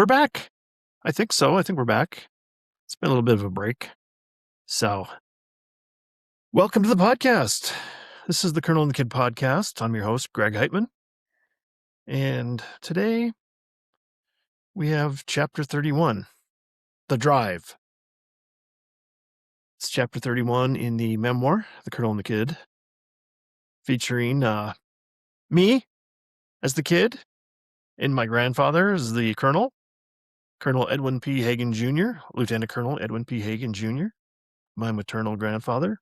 We're back. I think so. I think we're back. It's been a little bit of a break. So, welcome to the podcast. This is the Colonel and the Kid podcast. I'm your host, Greg Heitmann. And today we have chapter 31, The Drive. It's chapter 31 in the memoir, The Colonel and the Kid, featuring me as the kid and my grandfather as the Colonel, Colonel Edwin P. Hagen Jr., Lieutenant Colonel Edwin P. Hagen Jr., my maternal grandfather.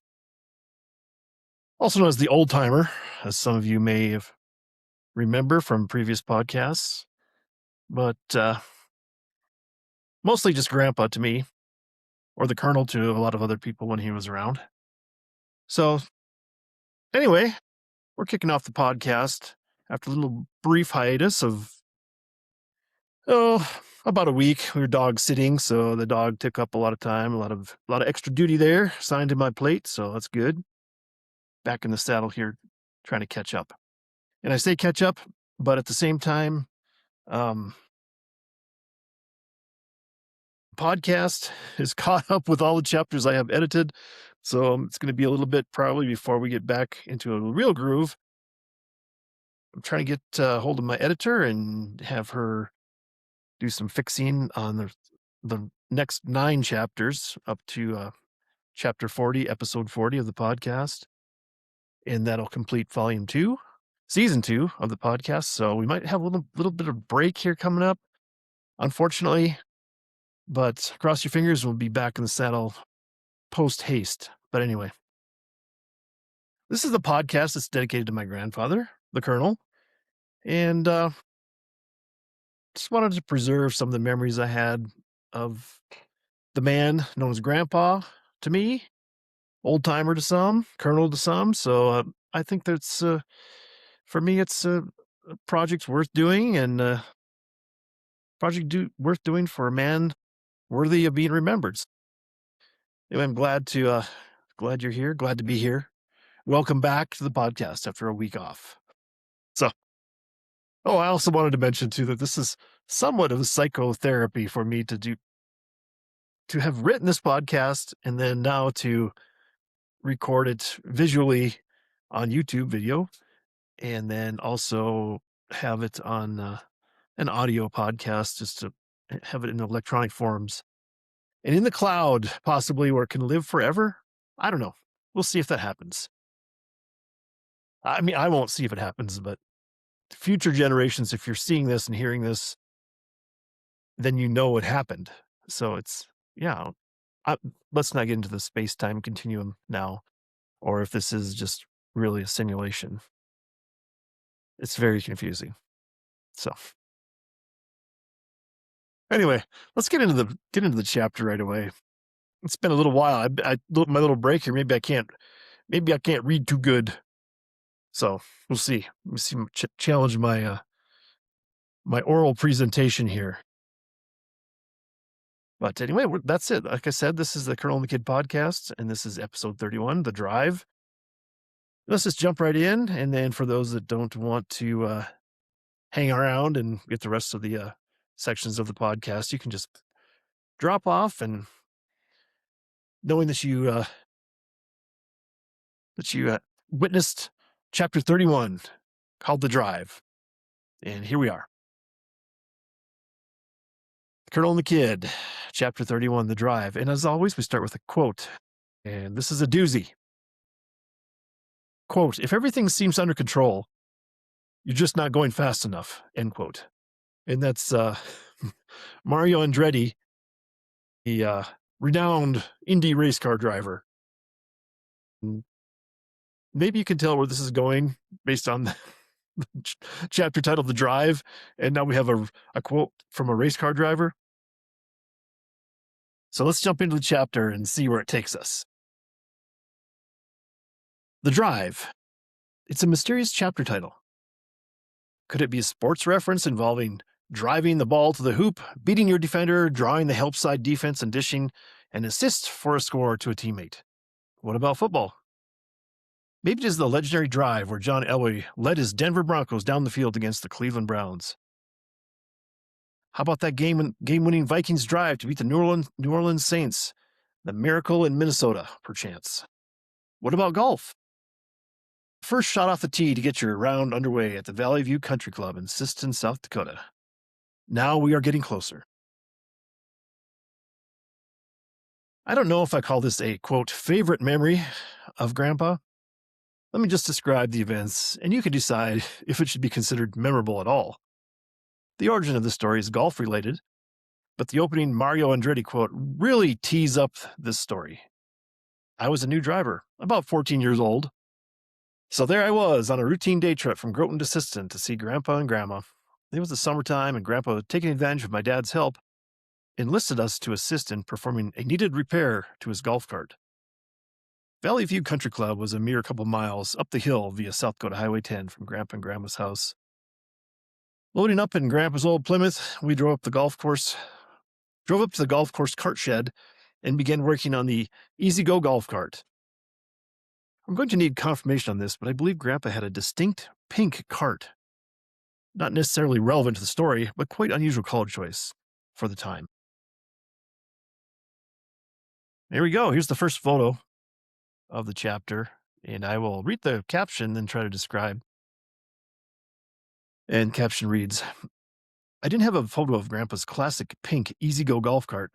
Also known as the old timer, as some of you may have remember from previous podcasts, but mostly just grandpa to me, or the colonel to a lot of other people when he was around. So anyway, we're kicking off the podcast after a little brief hiatus of, about a week. We were dog sitting, so the dog took up a lot of time, a lot of extra duty there assigned to my plate, so that's good. Back in the saddle here, trying to catch up. And I say catch up, but at the same time, podcast is caught up with all the chapters I have edited. So it's going to be a little bit probably before we get back into a real groove. I'm trying to get hold of my editor and have her do some fixing on the next 9 chapters up to chapter 40, episode 40 of the podcast. And that'll complete volume 2, season 2 of the podcast. So we might have a little bit of break here coming up, unfortunately. But cross your fingers, we'll be back in the saddle post haste. But anyway, this is the podcast that's dedicated to my grandfather, the Colonel. And just wanted to preserve some of the memories I had of the man known as Grandpa to me, old timer to some, Colonel to some. So I think that's, for me, it's a project worth doing, and worth doing for a man worthy of being remembered. Anyway, I'm glad you're here. Glad to be here. Welcome back to the podcast after a week off. So, I also wanted to mention too that this is somewhat of a psychotherapy for me to have written this podcast and then now to record it visually on YouTube video, and then also have it on an audio podcast, just to have it in electronic forms and in the cloud, possibly, where it can live forever. I don't know. We'll see if that happens. I mean, I won't see if it happens, but future generations, if you're seeing this and hearing this, then you know it happened. So it's, let's not get into the space-time continuum now, or if this is just really a simulation. It's very confusing. So anyway, let's get into the chapter right away. It's been a little while. My little break here. Maybe I can't read too good. So we'll see. Let me challenge my my oral presentation here. But anyway, that's it. Like I said, this is the Colonel and the Kid podcast, and this is episode 31, The Drive. Let's just jump right in, and then for those that don't want to hang around and get the rest of the sections of the podcast, you can just drop off, and knowing that you witnessed chapter 31 called The Drive. And here we are. Colonel and the Kid, chapter 31, The Drive. And as always, we start with a quote. And this is a doozy. Quote, "If everything seems under control, you're just not going fast enough," end quote. And that's Mario Andretti, the renowned Indy race car driver. Maybe you can tell where this is going based on the chapter titled The Drive, and now we have a quote from a race car driver. So let's jump into the chapter and see where it takes us. The Drive. It's a mysterious chapter title. Could it be a sports reference involving driving the ball to the hoop, beating your defender, drawing the help side defense, and dishing an assist for a score to a teammate? What about football? Maybe it is the legendary drive where John Elway led his Denver Broncos down the field against the Cleveland Browns. How about that game-winning Vikings drive to beat the New Orleans Saints? The miracle in Minnesota, perchance. What about golf? First shot off the tee to get your round underway at the Valley View Country Club in Siston, South Dakota. Now we are getting closer. I don't know if I call this a, quote, favorite memory of Grandpa. Let me just describe the events, and you can decide if it should be considered memorable at all. The origin of the story is golf-related, but the opening Mario Andretti quote really tees up this story. I was a new driver, about 14 years old. So there I was on a routine day trip from Groton to Siston to see Grandpa and Grandma. It was the summertime, and Grandpa, taking advantage of my dad's help, enlisted us to assist in performing a needed repair to his golf cart. Valley View Country Club was a mere couple miles up the hill via South Dakota Highway 10 from Grandpa and Grandma's house. Loading up in Grandpa's old Plymouth, we drove up to the golf course cart shed and began working on the Easy Go golf cart. I'm going to need confirmation on this, but I believe Grandpa had a distinct pink cart. Not necessarily relevant to the story, but quite unusual color choice for the time. Here we go. Here's the first photo of the chapter, and I will read the caption and try to describe. And caption reads, I didn't have a photo of Grandpa's classic pink Easy Go golf cart,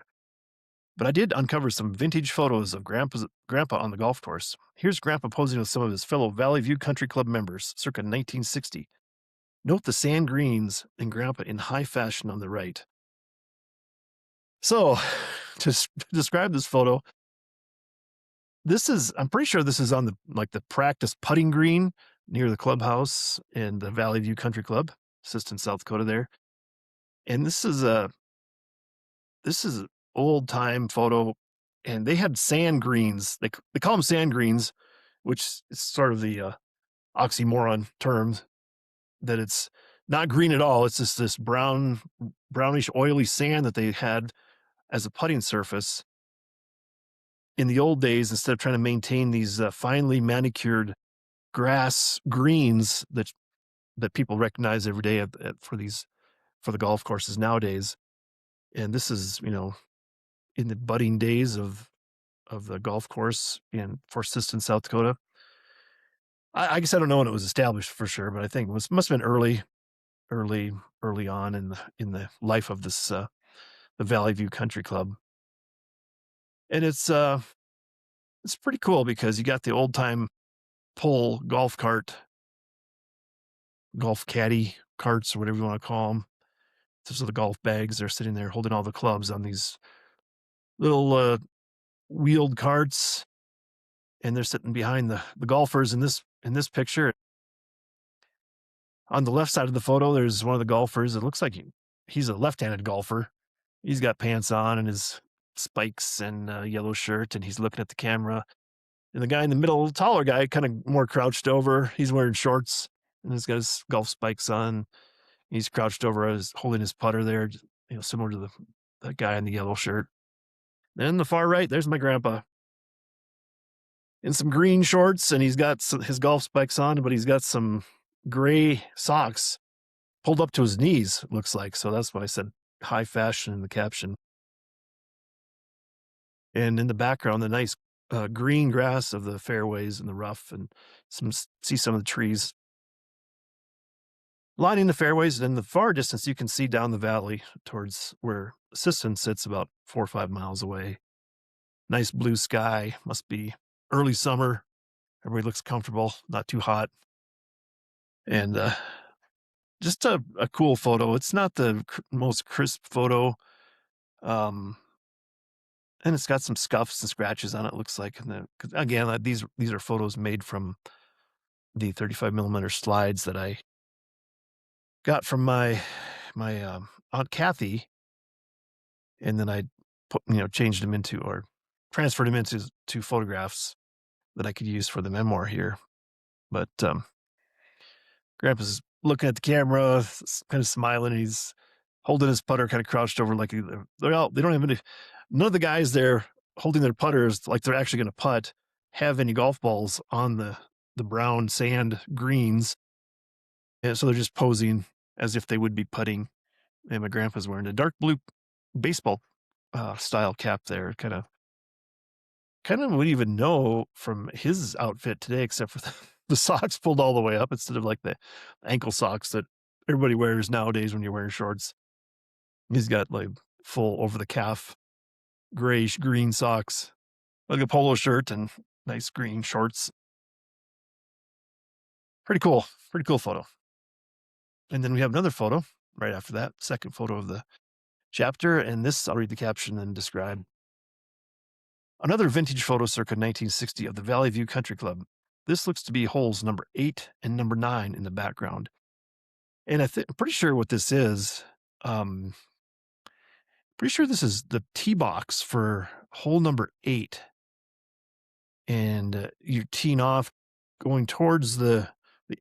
but I did uncover some vintage photos of Grandpa on the golf course. Here's Grandpa posing with some of his fellow Valley View Country Club members, circa 1960. Note the sand greens and Grandpa in high fashion on the right. So, to describe this photo, I'm pretty sure this is on the practice putting green near the clubhouse in the Valley View Country Club, Siston, South Dakota there. And this is an old time photo, and they had sand greens. They call them sand greens, which is sort of the oxymoron term, that it's not green at all. It's just this brownish, oily sand that they had as a putting surface. In the old days, instead of trying to maintain these finely manicured grass greens that people recognize every day for the golf courses nowadays. And this is, in the budding days of the golf course for Siston, South Dakota. I guess I don't know when it was established for sure, but I think it must have been early on in the life of this the Valley View Country Club. And it's pretty cool because you got the old time pull golf cart, golf caddy carts, or whatever you want to call them. So the golf bags, they're sitting there holding all the clubs on these little wheeled carts, and they're sitting behind the golfers in this picture. On the left side of the photo, there's one of the golfers. It looks like he's a left-handed golfer. He's got pants on and his spikes and a yellow shirt, and he's looking at the camera. And the guy in the middle, the taller guy, kind of more crouched over. He's wearing shorts and he's got his golf spikes on. He's crouched over, holding his putter there, similar to that guy in the yellow shirt. Then the far right, there's my grandpa in some green shorts, and he's got his golf spikes on, but he's got some gray socks pulled up to his knees, it looks like. So that's why I said high fashion in the caption. And in the background, the nice green grass of the fairways and the rough, and see some of the trees lining the fairways. And in the far distance, you can see down the valley towards where Siston sits, about 4 or 5 miles away. Nice blue sky. Must be early summer. Everybody looks comfortable, not too hot. And just a cool photo. It's not the most crisp photo. And it's got some scuffs and scratches on it, looks like. And again, these are photos made from the 35 millimeter slides that I got from my Aunt Kathy, and then I changed them into, or transferred them into photographs that I could use for the memoir here. But Grandpa's looking at the camera, kind of smiling, and he's holding his putter kind of crouched over, like they don't have none of the guys there holding their putters like they're actually going to putt have any golf balls on the brown sand greens. And so they're just posing as if they would be putting. and my grandpa's wearing a dark blue baseball style cap there. Kind of wouldn't even know from his outfit today, except for the socks pulled all the way up instead of like the ankle socks that everybody wears nowadays when you're wearing shorts. He's got like full over the calf grayish green socks, like a polo shirt and nice green shorts. Pretty cool. Pretty cool photo. And then we have another photo right after that, second photo of the chapter. And this, I'll read the caption and describe. Another vintage photo circa 1960 of the Valley View Country Club. This looks to be holes number 8 and number 9 in the background. And I'm pretty sure what this is, um, pretty sure this is the tee box for hole number 8. And you're teeing off going towards the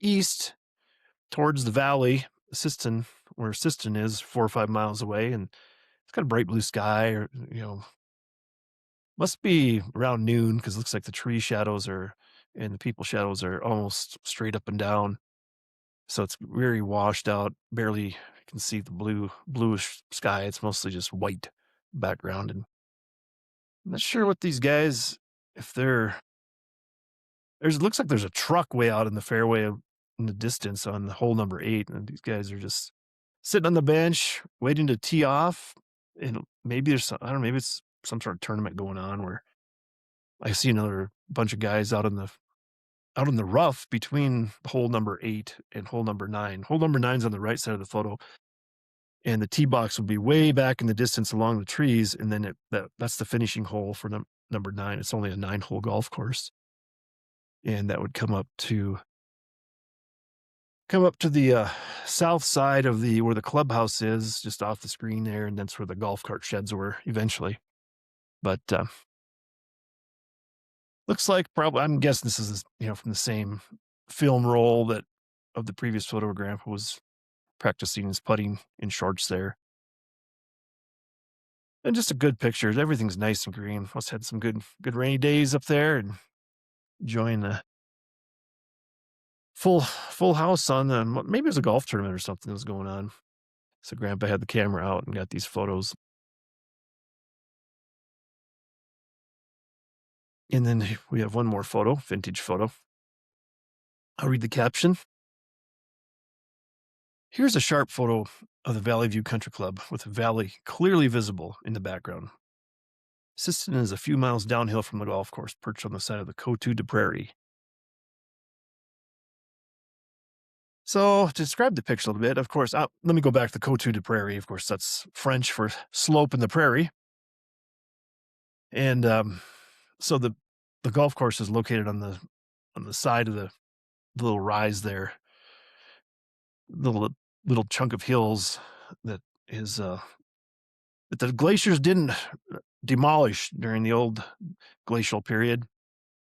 east, towards the valley, Siston, where Siston is 4 or 5 miles away. And it's got a bright blue sky, or, must be around noon because it looks like the tree shadows and the people shadows are almost straight up and down. So it's very washed out. Barely you can see the bluish sky. It's mostly just white background. And I'm not sure what these guys, if looks like there's a truck way out in the fairway in the distance on the hole number 8. And these guys are just sitting on the bench waiting to tee off. And maybe I don't know, maybe it's some sort of tournament going on where I see another bunch of guys out in the rough between hole number 8 and hole number 9. Hole number 9's on the right side of the photo, and the tee box would be way back in the distance along the trees, and then that's the finishing hole for number 9. It's only a 9-hole golf course, and that would come up to the south side of where the clubhouse is, just off the screen there, and that's where the golf cart sheds were eventually. But looks like probably, I'm guessing this is, from the same film roll that of the previous photograph was practicing his putting in shorts there. And just a good picture. Everything's nice and green. Must have had some good rainy days up there and enjoying the full house on the, maybe it was a golf tournament or something that was going on. So Grandpa had the camera out and got these photos. And then we have one more photo, vintage photo. I'll read the caption. Here's a sharp photo of the Valley View Country Club with the valley clearly visible in the background. Siston is a few miles downhill from the golf course, perched on the side of the Coteau de Prairie. So to describe the picture a little bit, of course, let me go back to the Coteau de Prairie. Of course, that's French for slope in the prairie. And so the golf course is located on the side of the little rise there, little chunk of hills that is that the glaciers didn't demolish during the old glacial period.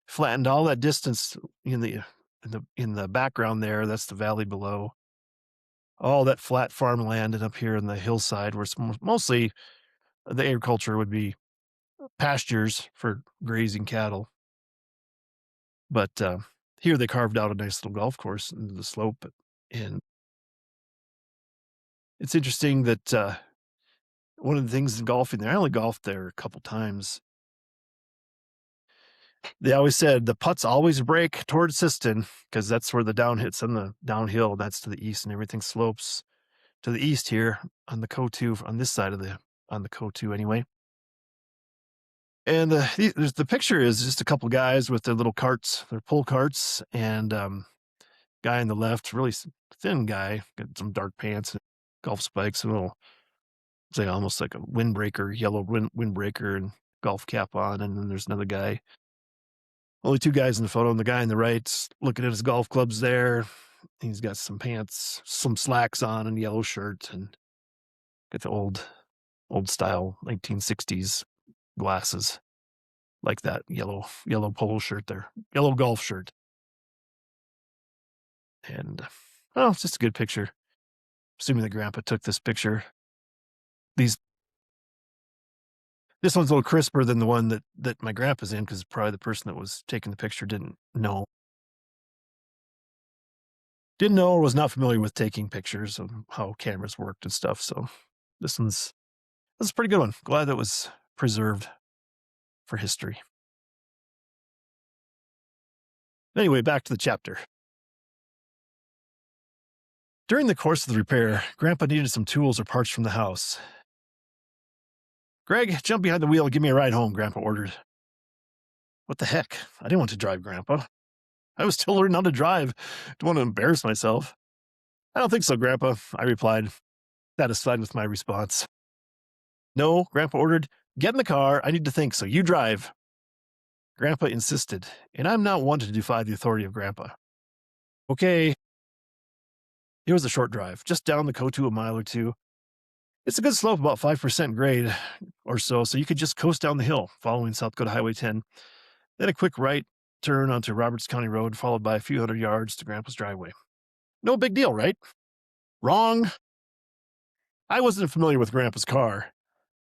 Flattened all that distance in the background there. That's the valley below. All that flat farmland, and up here in the hillside where it's mostly the agriculture would be pastures for grazing cattle. But here they carved out a nice little golf course into the slope. And it's interesting that one of the things in golfing there, I only golfed there a couple times. They always said the putts always break towards Siston because that's where the down hits on the downhill. That's to the east, and everything slopes to the east here on the Coteau, on this side of on the Coteau anyway. And the picture is just a couple guys with their little carts, their pull carts, and guy on the left, really thin guy, got some dark pants and golf spikes, and a little, say almost like a windbreaker, yellow windbreaker and golf cap on. And then there's another guy. Only 2 guys in the photo, and the guy on the right's looking at his golf clubs there. He's got some pants, some slacks on, and a yellow shirt, and got the old style 1960s glasses, like that yellow polo shirt there, yellow golf shirt. And it's just a good picture. Assuming that Grandpa took this picture. This one's a little crisper than the one that my grandpa's in, because probably the person that was taking the picture didn't know. Didn't know or was not familiar with taking pictures of how cameras worked and stuff. So this is a pretty good one. Glad that was preserved for history. Anyway, back to the chapter. During the course of the repair, Grandpa needed some tools or parts from the house. Greg, jump behind the wheel and give me a ride home, Grandpa ordered. What the heck? I didn't want to drive, Grandpa. I was still learning how to drive. Don't want to embarrass myself. I don't think so, Grandpa, I replied, satisfied with my response. No, Grandpa ordered. Get in the car. I need to think, so you drive. Grandpa insisted, and I'm not one to defy the authority of Grandpa. Okay. It was a short drive, just down the Cotu a mile or two. It's a good slope, about 5% grade or so you could just coast down the hill, following South Dakota Highway 10. Then a quick right turn onto Roberts County Road, followed by a few hundred yards to Grandpa's driveway. No big deal, right? Wrong. I wasn't familiar with Grandpa's car.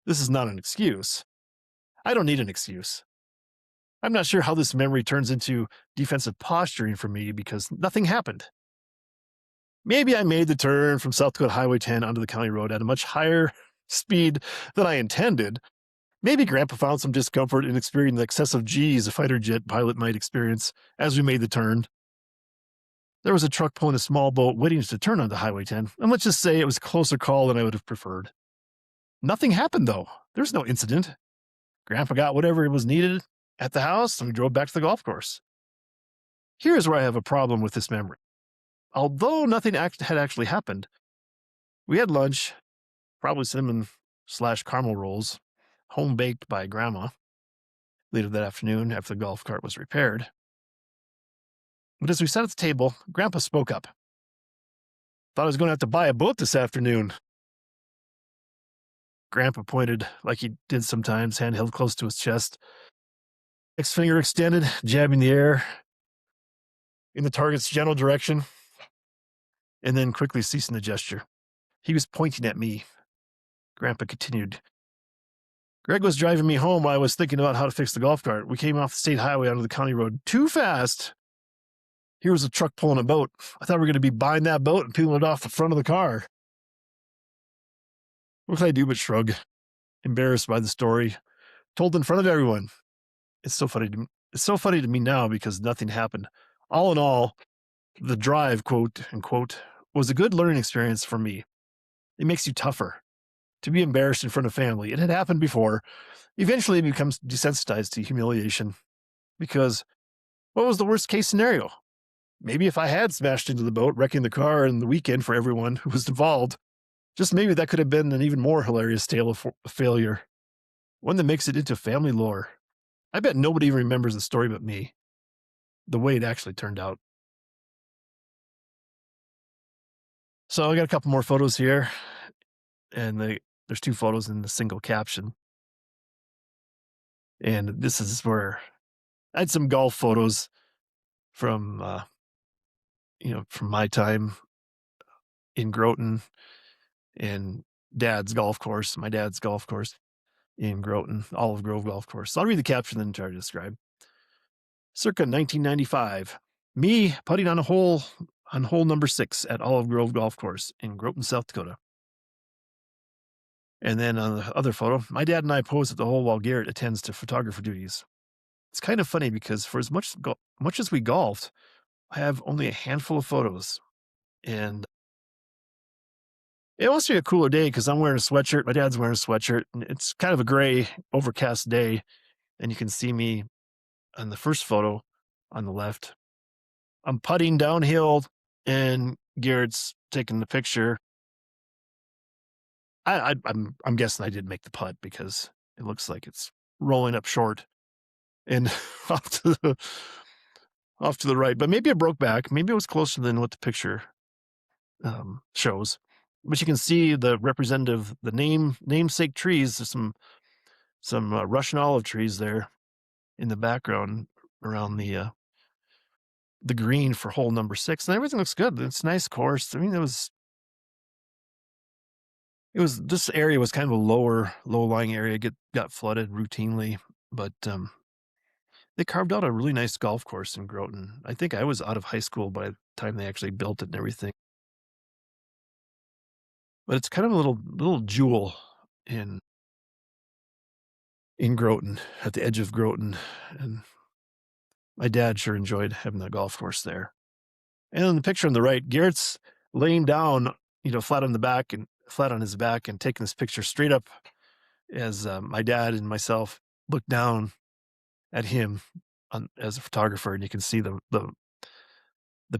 This is not an excuse. I don't need an excuse. I'm not sure how this memory turns into defensive posturing for me because nothing happened. Maybe I made the turn from South Dakota Highway 10 onto the county road at a much higher speed than I intended. Maybe Grandpa found some discomfort in experiencing the excessive G's a fighter jet pilot might experience as we made the turn. There was a truck pulling a small boat waiting to turn onto Highway 10, and let's just say it was a closer call than I would have preferred. Nothing happened, though. There was no incident. Grandpa got whatever was needed at the house, and we drove back to the golf course. Here's where I have a problem with this memory. Although nothing had actually happened, we had lunch, probably cinnamon/caramel rolls, home baked by Grandma, later that afternoon after the golf cart was repaired. But as we sat at the table, Grandpa spoke up. Thought I was going to have to buy a boat this afternoon. Grandpa pointed like he did sometimes, hand held close to his chest. Next finger extended, jabbing the air in the target's general direction, and then quickly ceasing the gesture. He was pointing at me. Grandpa continued. Greg was driving me home while I was thinking about how to fix the golf cart. We came off the state highway onto the county road too fast. Here was a truck pulling a boat. I thought we were going to be buying that boat and peeling it off the front of the car. What could I do but shrug, embarrassed by the story, told in front of everyone. It's so funny to me now because nothing happened. All in all, the drive, quote unquote, was a good learning experience for me. It makes you tougher to be embarrassed in front of family. It had happened before. Eventually, it becomes desensitized to humiliation because what was the worst case scenario? Maybe if I had smashed into the boat, wrecking the car and the weekend for everyone who was involved, just maybe that could have been an even more hilarious tale of failure. One that makes it into family lore. I bet nobody even remembers the story but me. The way it actually turned out. So I got a couple more photos here, and there's two photos in the single caption. And this is where I had some golf photos from, from my time in Groton and my dad's golf course in Groton, Olive Grove Golf Course. So I'll read the caption and then try to describe. Circa 1995, me putting on hole number 6 at Olive Grove Golf Course in Groton, South Dakota. And then on the other photo, my dad and I pose at the hole while Garrett attends to photographer duties. It's kind of funny because for as much as we golfed, I have only a handful of photos. And it must be a cooler day because I'm wearing a sweatshirt. My dad's wearing a sweatshirt. And it's kind of a gray, overcast day. And you can see me on the first photo on the left. I'm putting downhill and Garrett's taking the picture. I'm guessing I did make the putt because it looks like it's rolling up short and off to the right. But maybe it broke back. Maybe it was closer than what the picture shows. But you can see the namesake trees. There's some Russian olive trees there in the background around the green for hole number 6, and everything looks good. It's a nice course. I mean, this area was kind of a low-lying area. Got flooded routinely, but They carved out a really nice golf course in Groton. I think I was out of high school by the time they actually built it and everything. But it's kind of a little jewel in Groton, at the edge of Groton, and my dad sure enjoyed having the golf course there. And in the picture on the right, Garrett's laying down, flat on the back and flat on his back and taking this picture straight up as my dad and myself look down at him as a photographer, and you can see the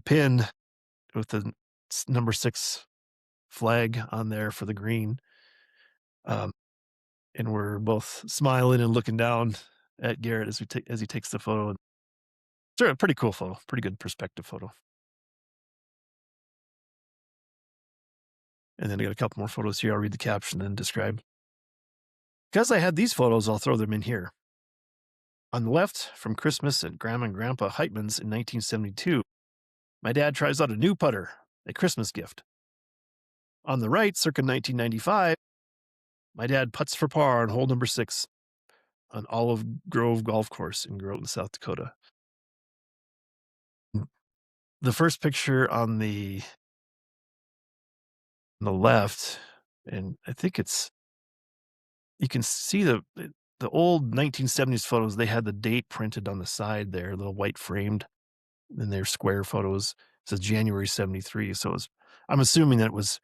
pin with the number 6 flag on there for the green. Um, and we're both smiling and looking down at Garrett as he takes the photo. It's a pretty cool photo, pretty good perspective photo. And then I got a couple more photos here. I'll read the caption and describe. Because I had these photos, I'll throw them in here. On the left, from Christmas at Grandma and Grandpa Heitmann's in 1972, my dad tries out a new putter, a Christmas gift. On the right, circa 1995, my dad putts for par on hole number 6 on Olive Grove Golf Course in Groton, South Dakota. The first picture on the left, and I think you can see the old 1970s photos. They had the date printed on the side there, little white framed, and they're square photos. It says January 73. So I'm assuming that it was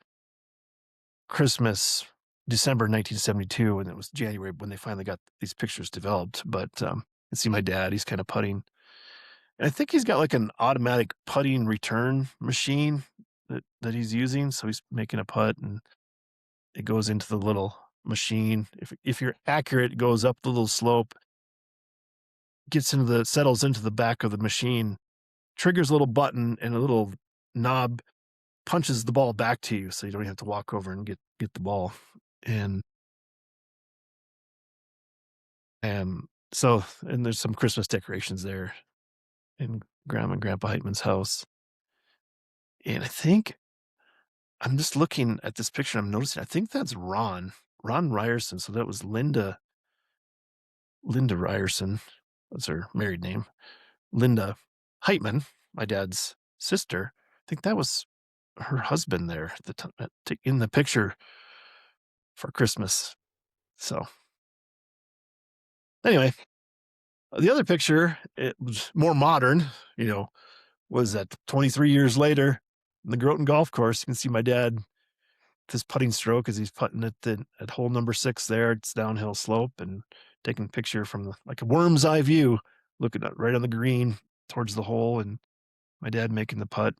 Christmas, December 1972, and it was January when they finally got these pictures developed. But I see my dad, he's kind of putting. And I think he's got like an automatic putting return machine that he's using. So he's making a putt and it goes into the little machine. If you're accurate, it goes up the little slope, settles into the back of the machine, triggers a little button, and a little knob punches the ball back to you, so you don't have to walk over and get the ball. And there's some Christmas decorations there in Grandma and Grandpa Heitmann's house. And I think I'm just looking at this picture. I'm noticing, I think that's Ron Ryerson. So that was Linda Ryerson. That's her married name. Linda Heitmann, my dad's sister. I think that was her husband there at the time, in the picture for Christmas. So anyway, the other picture, it was more modern, was that 23 years later in the Groton Golf Course. You can see my dad, this putting stroke as he's putting it at hole number 6 there. It's downhill slope, and taking a picture from like a worm's eye view, looking right on the green towards the hole, and my dad making the putt.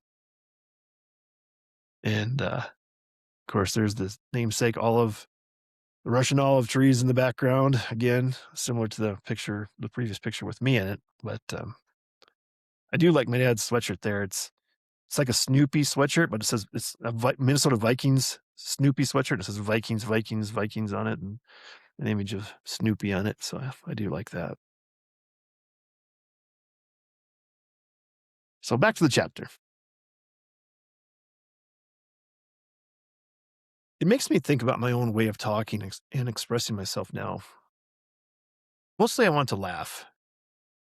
And of course, there's this namesake the Russian olive trees in the background, again, similar to the previous picture with me in it. But I do like my dad's sweatshirt there. It's like a Snoopy sweatshirt, but it says it's a Minnesota Vikings Snoopy sweatshirt. It says Vikings, Vikings, Vikings on it, and an image of Snoopy on it. So I do like that. So back to the chapter. It makes me think about my own way of talking and expressing myself now. Mostly I want to laugh,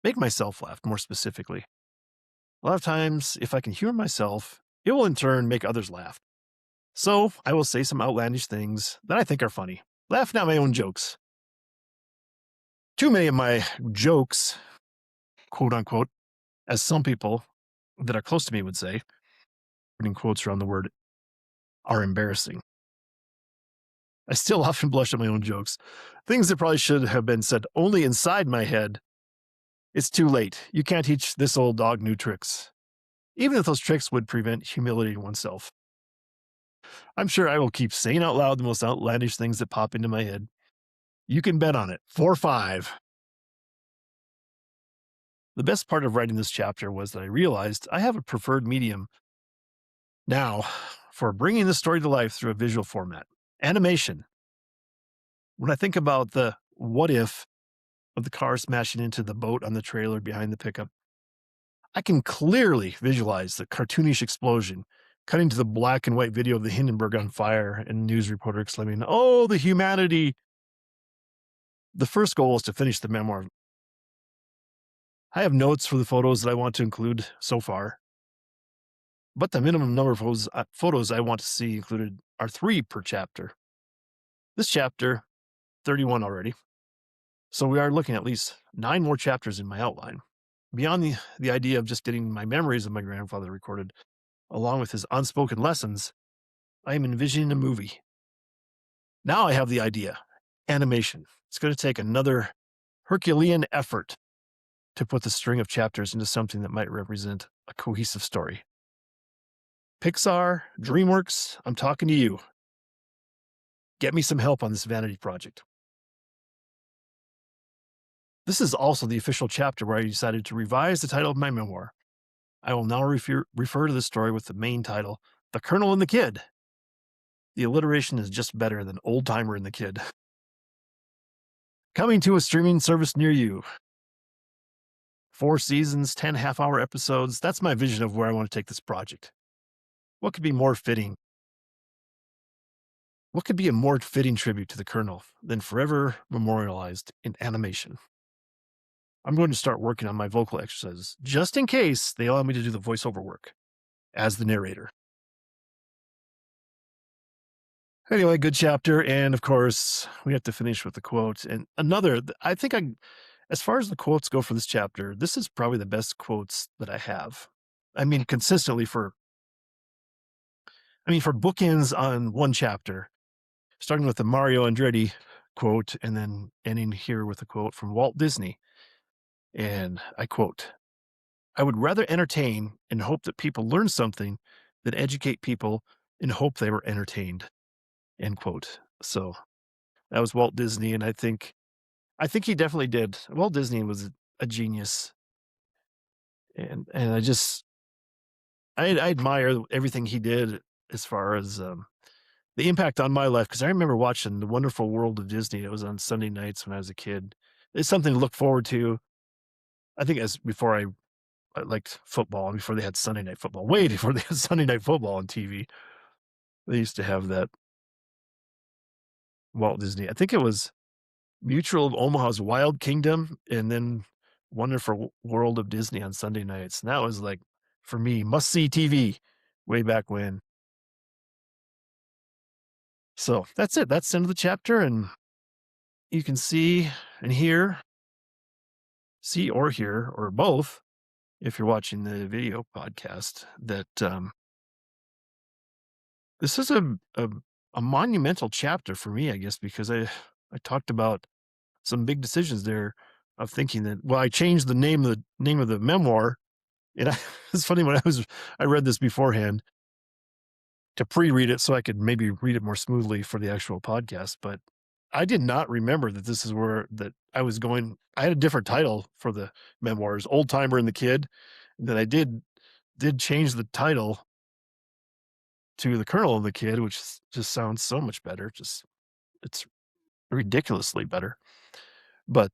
make myself laugh more specifically. A lot of times, if I can humor myself, it will in turn make others laugh. So I will say some outlandish things that I think are funny, laughing at my own jokes. Too many of my jokes, quote unquote, as some people that are close to me would say, putting quotes around the word, are embarrassing. I still often blush at my own jokes, things that probably should have been said only inside my head. It's too late. You can't teach this old dog new tricks, even if those tricks would prevent humiliating oneself. I'm sure I will keep saying out loud the most outlandish things that pop into my head. You can bet on it. 4-5. The best part of writing this chapter was that I realized I have a preferred medium now for bringing the story to life through a visual format, animation. When I think about the what if of the car smashing into the boat on the trailer behind the pickup, I can clearly visualize the cartoonish explosion, cutting to the black and white video of the Hindenburg on fire and news reporter exclaiming, "Oh, the humanity!" The first goal is to finish the memoir I have notes for the photos that I want to include so far, but the minimum number of photos I want to see included are 3 per chapter. This chapter, 31 already. So we are looking at least 9 more chapters in my outline. Beyond the idea of just getting my memories of my grandfather recorded, along with his unspoken lessons, I am envisioning a movie. Now I have the idea. Animation. It's going to take another Herculean effort to put the string of chapters into something that might represent a cohesive story. Pixar, DreamWorks, I'm talking to you. Get me some help on this vanity project. This is also the official chapter where I decided to revise the title of my memoir. I will now refer to the story with the main title, The Colonel and the Kid. The alliteration is just better than Old Timer and the Kid. Coming to a streaming service near you. 4 seasons, 10 half-hour episodes. That's my vision of where I want to take this project. What could be more fitting? What could be a more fitting tribute to the Colonel than forever memorialized in animation? I'm going to start working on my vocal exercises, just in case they allow me to do the voiceover work as the narrator. Anyway, good chapter. And of course, we have to finish with the quote. And as far as the quotes go for this chapter, this is probably the best quotes that I have. I mean, consistently for bookends on one chapter, starting with the Mario Andretti quote and then ending here with a quote from Walt Disney. And I quote, "I would rather entertain and hope that people learn something than educate people and hope they were entertained." End quote. So that was Walt Disney. And I think he definitely did. Walt Disney was a genius. And I admire everything he did as far as the impact on my life. Cause I remember watching The Wonderful World of Disney. It was on Sunday nights when I was a kid. It's something to look forward to. I think as before I liked football, before they had Sunday Night Football, way before they had Sunday Night Football on TV. They used to have that Walt Disney. I think it was Mutual of Omaha's Wild Kingdom and then Wonderful World of Disney on Sunday nights. And that was like, for me, must-see TV way back when. So that's it. That's the end of the chapter. And you can see or hear, or both, if you're watching the video podcast, that this is a monumental chapter for me, I guess, because I talked about some big decisions there of thinking that, well, I changed the name of the memoir. And it's funny, when I read this beforehand to pre-read it so I could maybe read it more smoothly for the actual podcast, but I did not remember that this is where that I was going. I had a different title for the memoirs, Old Timer and the Kid. Then I did change the title to The Colonel and the Kid, which just sounds so much better. It's ridiculously better. But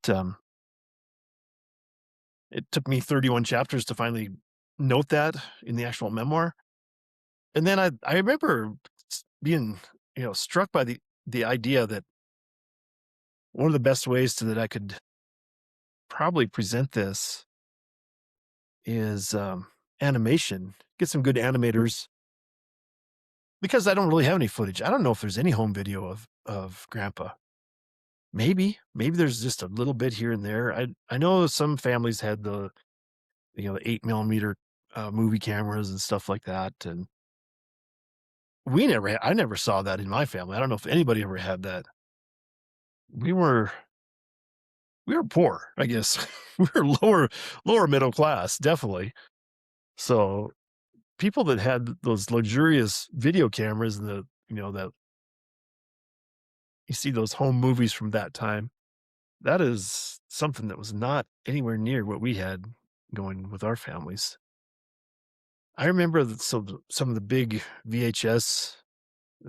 it took me 31 chapters to finally note that in the actual memoir. And then I remember being, struck by the idea that one of the best ways that I could probably present this is animation. Get some good animators, because I don't really have any footage. I don't know if there's any home video of Grandpa. Maybe there's just a little bit here and there. I know some families had the 8mm movie cameras and stuff like that, and I never saw that in my family. I don't know if anybody ever had that. We were poor, I guess. We were lower middle class, definitely. So people that had those luxurious video cameras and that you see those home movies from that time, that is something that was not anywhere near what we had going with our families. I remember that some of the big VHS,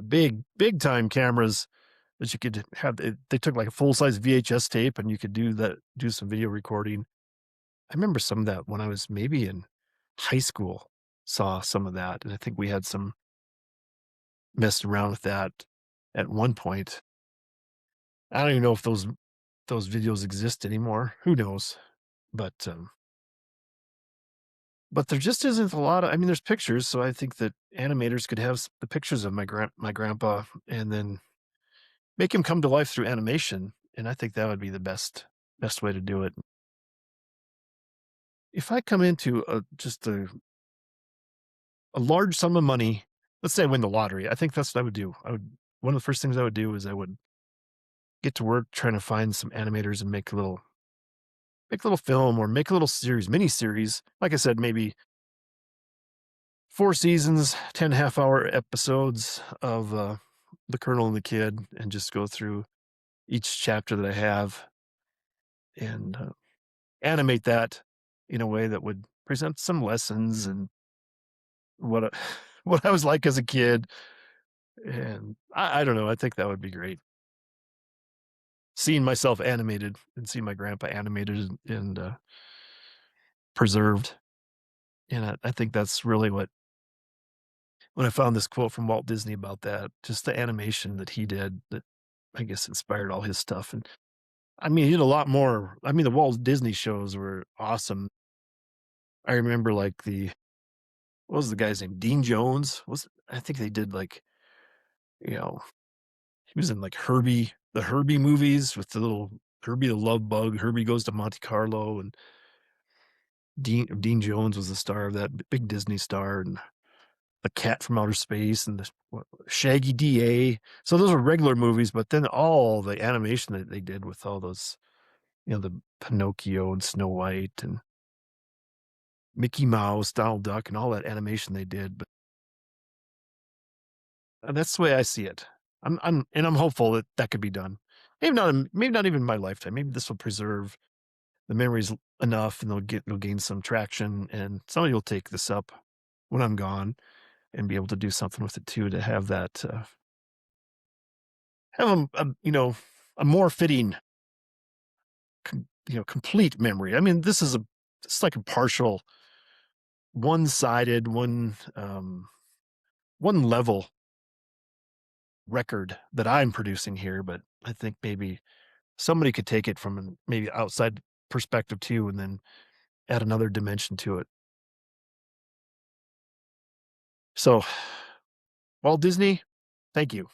big time cameras that you could have. They took like a full size VHS tape, and you could do some video recording. I remember some of that when I was maybe in high school, saw some of that. And I think we had some messed around with that at one point. I don't even know if those videos exist anymore. Who knows? But but there just isn't a lot of, I mean, there's pictures, so I think that animators could have the pictures of my grandpa and then make him come to life through animation, and I think that would be the best way to do it. If I come into just a large sum of money, let's say I win the lottery, I think that's what I would do. I would One of the first things I would do is I would get to work trying to find some animators and make a little film or make a little series, mini series. Like I said, maybe 4 seasons, 10 half-hour episodes of The Colonel and the Kid, and just go through each chapter that I have and animate that in a way that would present some lessons and what I, what I was like as a kid. And I don't know. I think that would be great. Seeing myself animated and seeing my grandpa animated and preserved. And I think that's really what, when I found this quote from Walt Disney about that, just the animation that he did that I guess inspired all his stuff. And I mean, he did a lot more. I mean, the Walt Disney shows were awesome. I remember like what was the guy's name? Dean Jones? I think they did like, you know, he was in like the Herbie movies with the little Herbie the Love Bug, Herbie Goes to Monte Carlo, and Dean Jones was the star of that, big Disney star, and the Cat from Outer Space and Shaggy DA. So those were regular movies, but then all the animation that they did with all those, the Pinocchio and Snow White and Mickey Mouse, Donald Duck, and all that animation they did. But that's the way I see it. I'm hopeful that that could be done. Maybe not even in my lifetime. Maybe this will preserve the memories enough, and they'll gain some traction, and somebody will take this up when I'm gone and be able to do something with it too, to have that have a more fitting, complete memory. I mean, it's like a partial, one-sided, one level record that I'm producing here, but I think maybe somebody could take it from maybe outside perspective too, and then add another dimension to it. So, Walt Disney, thank you.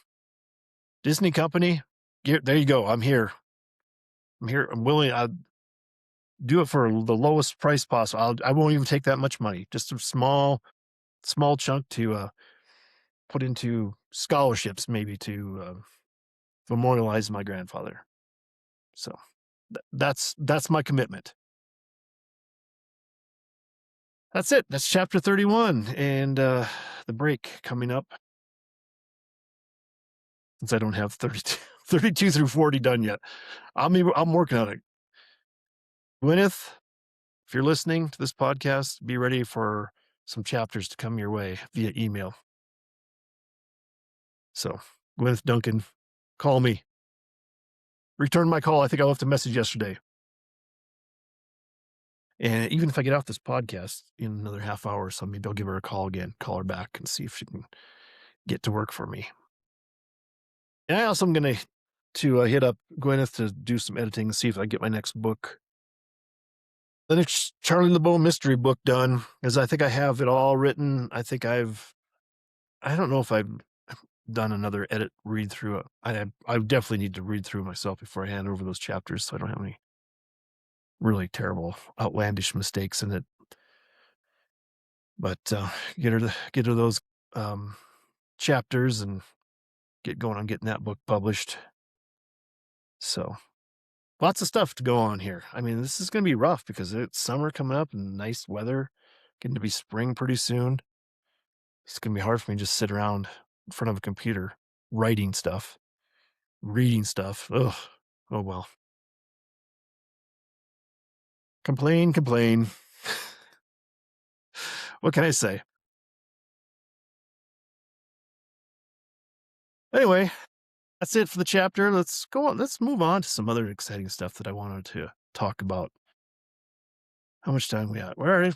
Disney Company, there you go. I'm here. I'm here. I'm willing. I'll do it for the lowest price possible. I won't even take that much money. Just a small chunk to put into scholarships, maybe to memorialize my grandfather. So that's my commitment. That's it. That's chapter 31, and the break coming up, since I don't have 32 through 40 done yet. I'm working on it. Gwyneth, if you're listening to this podcast, be ready for some chapters to come your way via email. So, Gwyneth Duncan, call me. Return my call. I think I left a message yesterday. And even if I get off this podcast in another half hour or so, maybe I'll give her a call again, call her back and see if she can get to work for me. And I also am going to hit up Gwyneth to do some editing and see if I get my next book, the next Charlie LeBow mystery book, done, as I think I have it all written. I don't know if I've done another read through. I definitely need to read through myself before I hand over those chapters, so I don't have any really terrible, outlandish mistakes in it. But get her those chapters and get going on getting that book published. So lots of stuff to go on here. I mean, this is going to be rough because it's summer coming up and nice weather, getting to be spring pretty soon. It's going to be hard for me to just sit around in front of a computer writing stuff, reading stuff. Ugh. Oh well. Complain. What can I say? Anyway, that's it for the chapter. Let's go on. Let's move on to some other exciting stuff that I wanted to talk about. How much time we at? We're already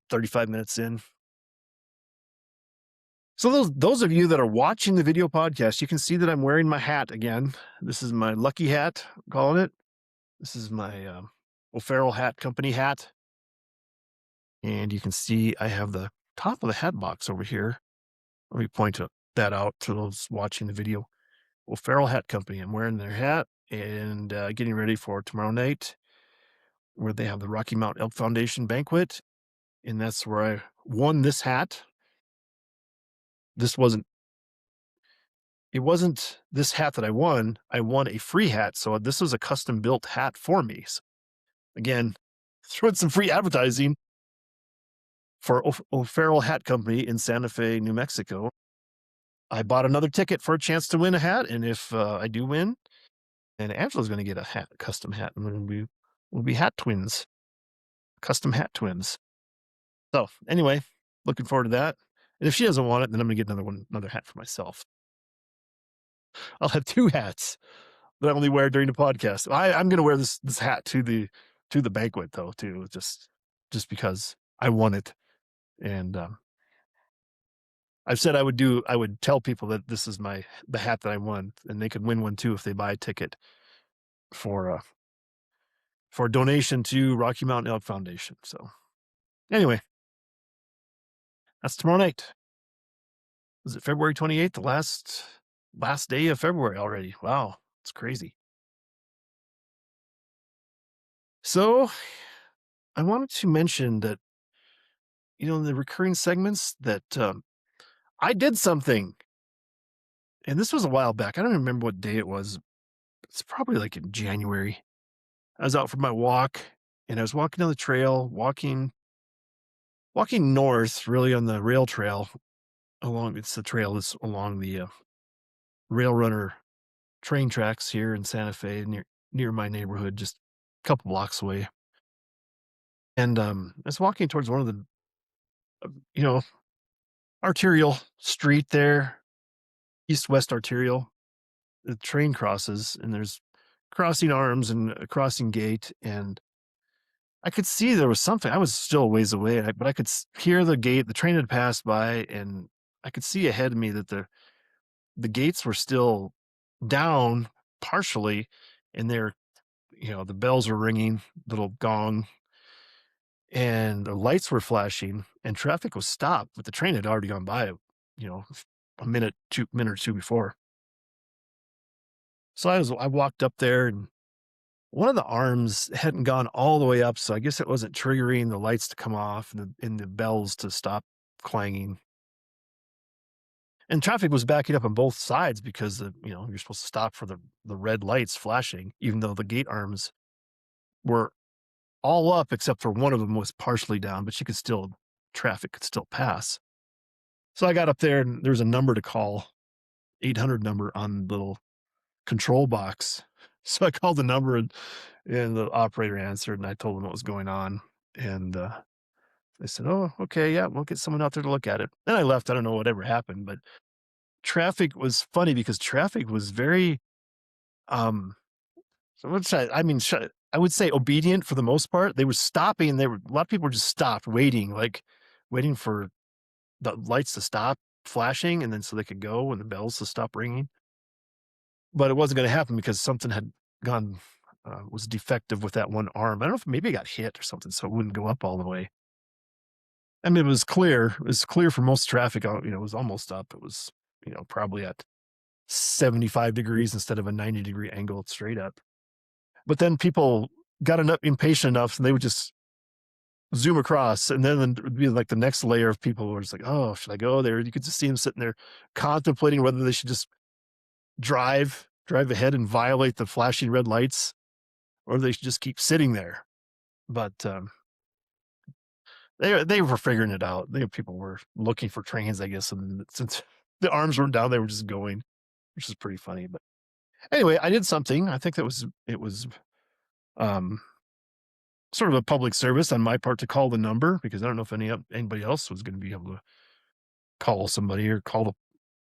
35 minutes in. So those of you that are watching the video podcast, you can see that I'm wearing my hat again. This is my lucky hat, I'm calling it. This is my O'Farrell Hat Company hat. And you can see I have the top of the hat box over here. Let me that out to those watching the video. Well, Farrell Hat Company. I'm wearing their hat and getting ready for tomorrow night, where they have the Rocky Mountain Elk Foundation banquet, and that's where I won this hat. This wasn't it wasn't this hat that I won. I won a free hat, so this was a custom built hat for me. So again, throwing some free advertising for O'Farrell Hat Company in Santa Fe, New Mexico. I bought another ticket for a chance to win a hat, and if I do win, and Angela's going to get a hat, a custom hat, and we'll be hat twins, custom hat twins. So anyway, looking forward to that. And if she doesn't want it, then I'm gonna get another hat for myself. I'll have two hats that I only wear during the podcast. I'm gonna wear this hat to the banquet though, too, just because I won it. And I've said I would tell people that this is the hat that I won, and they could win one too if they buy a ticket for a donation to Rocky Mountain Elk Foundation. So anyway, that's tomorrow night. Is it February 28th? The last day of February already. Wow, it's crazy. So I wanted to mention that, in the recurring segments that I did something, and this was a while back. I don't remember what day it was. It's probably like in January. I was out for my walk, and I was walking down the trail, walking north, really on the rail trail. It's the trail that's along the rail runner train tracks here in Santa Fe, near my neighborhood, just a couple blocks away. And I was walking towards one of the, arterial street there, east-west arterial. The train crosses, and there's crossing arms and a crossing gate, and I could see there was something. I was still a ways away, but I could hear the gate. The train had passed by, and I could see ahead of me that the gates were still down partially, and the bells were ringing, little gong, and the lights were flashing, and traffic was stopped, but the train had already gone by, a minute or two before. So I walked up there, and one of the arms hadn't gone all the way up, so I guess it wasn't triggering the lights to come off and the bells to stop clanging. And traffic was backing up on both sides because you're supposed to stop for the red lights flashing, even though the gate arms were all up except for one of them was partially down, but traffic could still pass. So I got up there, and there's a number to call, 800 number on the little control box. So I called the number, and the operator answered, and I told him what was going on. And they said, "Oh, okay, yeah, we'll get someone out there to look at it." Then I left. I don't know whatever happened, but traffic was funny because traffic was very, so I would say obedient for the most part. They were stopping. A lot of people were just stopped, waiting for the lights to stop flashing, and then so they could go, and the bells to stop ringing. But it wasn't going to happen because something had was defective with that one arm. I don't know if maybe it got hit or something, so it wouldn't go up all the way. I mean, it was clear. It was clear for most traffic. It was almost up. It was, probably at 75 degrees instead of a 90-degree angle straight up. But then people got impatient enough, and they would just zoom across, and then it would be like the next layer of people were just like, "Oh, should I go there?" You could just see them sitting there contemplating whether they should just drive ahead and violate the flashing red lights, or they should just keep sitting there. But they were figuring it out. People were looking for trains, I guess, and since the arms weren't down, they were just going, which is pretty funny. But anyway, I did something. I think it was sort of a public service on my part to call the number, because I don't know if anybody else was going to be able to call somebody or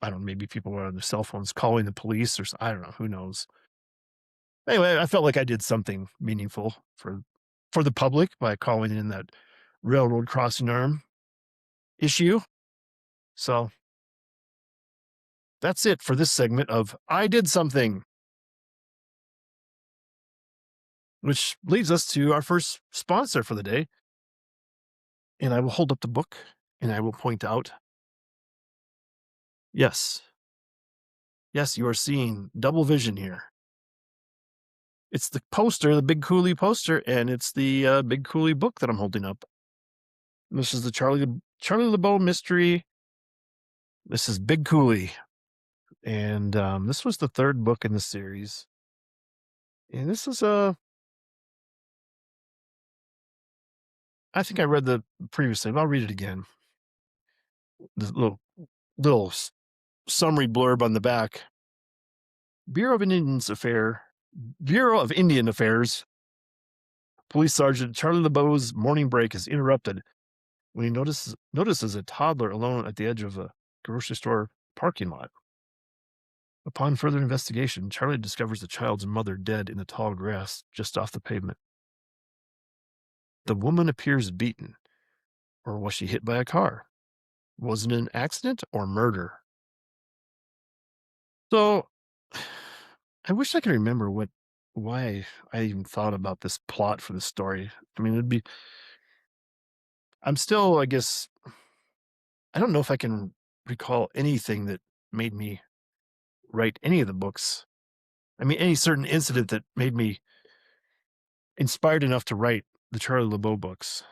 I don't know, maybe people were on their cell phones calling the police, or I don't know, who knows. Anyway, I felt like I did something meaningful for the public by calling in that railroad crossing arm issue. So that's it for this segment of I Did Something, which leads us to our first sponsor for the day. and I will hold up the book and I will point out, yes, yes, you are seeing double vision here. It's the poster, the Big Coolie poster, and it's the Big Coolie book that I'm holding up. This is the Charlie LeBow mystery. This is Big Coolie, and this was the third book in the series. And this is I think I read the previously, but I'll read it again. The little summary blurb on the back. Bureau of Bureau of Indian Affairs. Police Sergeant Charlie LeBeau's morning break is interrupted when he notices a toddler alone at the edge of a grocery store parking lot. Upon further investigation, Charlie discovers the child's mother dead in the tall grass just off the pavement. The woman appears beaten. Or was she hit by a car? Was it an accident or murder? So, I wish I could remember why I even thought about this plot for the story. I mean, I'm still, I guess, I don't know if I can recall anything that made me write any of the books. I mean, any certain incident that made me inspired enough to write the Charlie LeBeau books,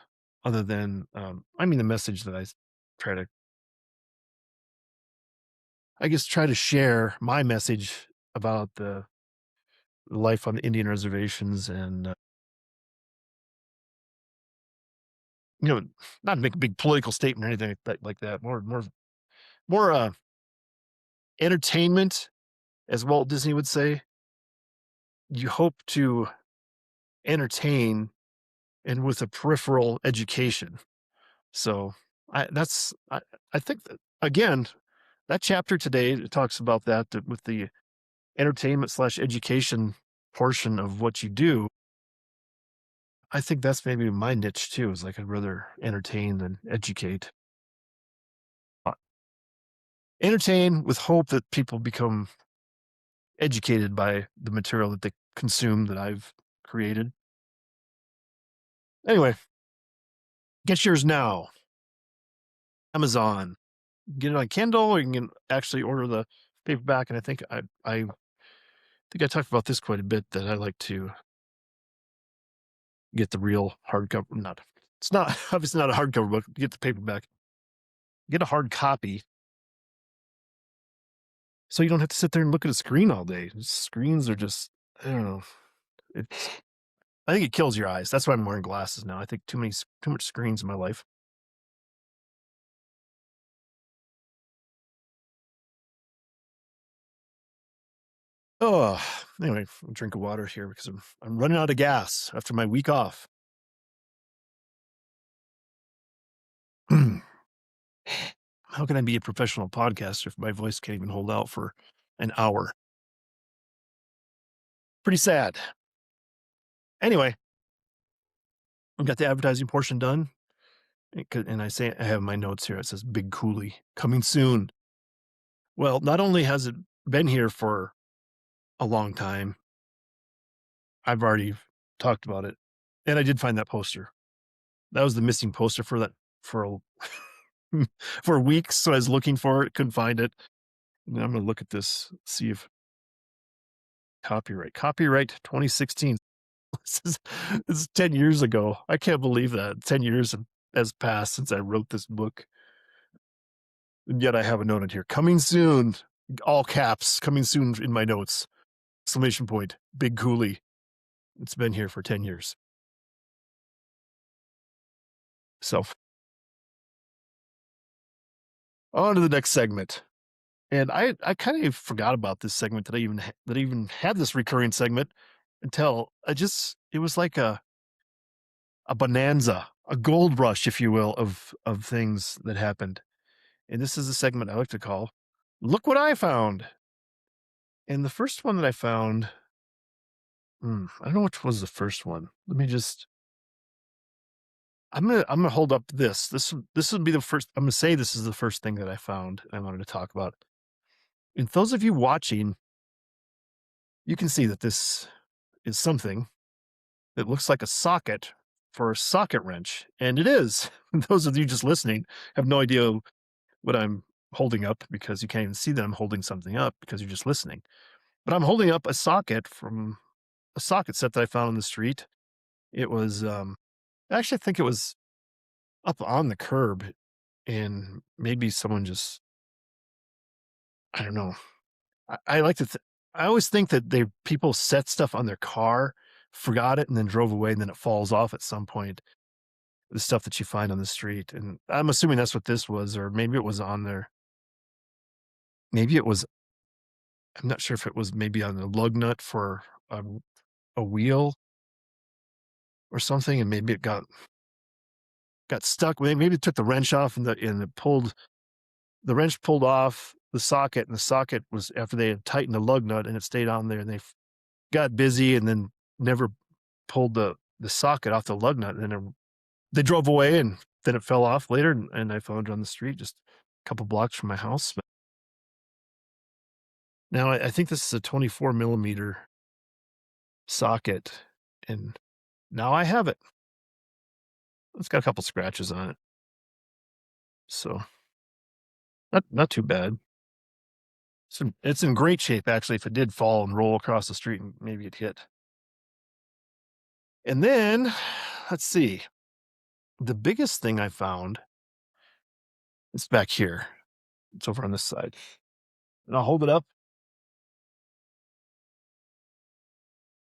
other than, the message that try to, try to share my message about the life on the Indian reservations and, you know, not make a big political statement or anything like that. More entertainment, as Walt Disney would say. You hope to entertain and with a peripheral education. So I think that again, that chapter today it talks about that with the entertainment slash education portion of what you do. I think that's maybe my niche too, is like I'd rather entertain than educate. Uh, Entertain with hope that people become educated by the material that they consume that I've created. Anyway, get yours now. Amazon. Get it on Kindle, or you can actually order the paperback. And I think I talked about this quite a bit, that I like to get the real hardcover. It's not obviously not a hardcover book. Get the paperback. Get a hard copy, so you don't have to sit there and look at a screen all day. Screens are just, I don't know. It's I think it kills your eyes. That's why I'm wearing glasses now. I think too much screens in my life. Oh, anyway, a drink of water here because I'm running out of gas after my week off. How can I be a professional podcaster if my voice can't even hold out for an hour? Pretty sad. Anyway, I've got the advertising portion done. And I have my notes here. It says Big Coolie coming soon. Well, not only has it been here for a long time, I've already talked about it. And I did find that poster. That was the missing poster for for weeks. So I was looking for it, couldn't find it. And I'm going to look at this, see if copyright 2016. This is 10 years ago. I can't believe that 10 years has passed since I wrote this book. And yet I have a note in here, coming soon, all caps, coming soon in my notes, exclamation point, Big Coolie. It's been here for 10 years. So on to the next segment. And I kind of forgot about this segment that I even had this recurring segment until it was like a bonanza, a gold rush, if you will, of things that happened. And this is a segment I like to call Look What I Found. And the first one that I found, I don't know which was the first one. Let me just I'm gonna hold up this. This would be the first. I'm gonna say this is the first thing that I found I wanted to talk about. And those of you watching, you can see that this is something that looks like a socket for a socket wrench, and it is. Those of you just listening have no idea what I'm holding up because you can't even see that I'm holding something up because you're just listening. But I'm holding up a socket from a socket set that I found on the street. It was, actually, I think it was up on the curb, and maybe someone just, I don't know. I like to, I always think that people set stuff on their car, forgot it, and then drove away, and then it falls off at some point. The stuff that you find on the street, and I'm assuming that's what this was, or maybe it was on there. Maybe it was. I'm not sure if it was maybe on the lug nut for a, a wheel or something, and maybe it got stuck. Maybe it took the wrench off, and it pulled the wrench pulled off the socket, and the socket was after they had tightened the lug nut, and it stayed on there, and got busy, and then never pulled the socket off the lug nut, and then they drove away, and then it fell off later, and I found it on the street just a couple blocks from my house. But now I think this is a 24 millimeter socket, and now I have it. It's got a couple scratches on it, so not too bad. It's in great shape, actually. If it did fall and roll across the street, and maybe it hit. And then, let's see. The biggest thing I found is back here. It's over on this side. And I'll hold it up.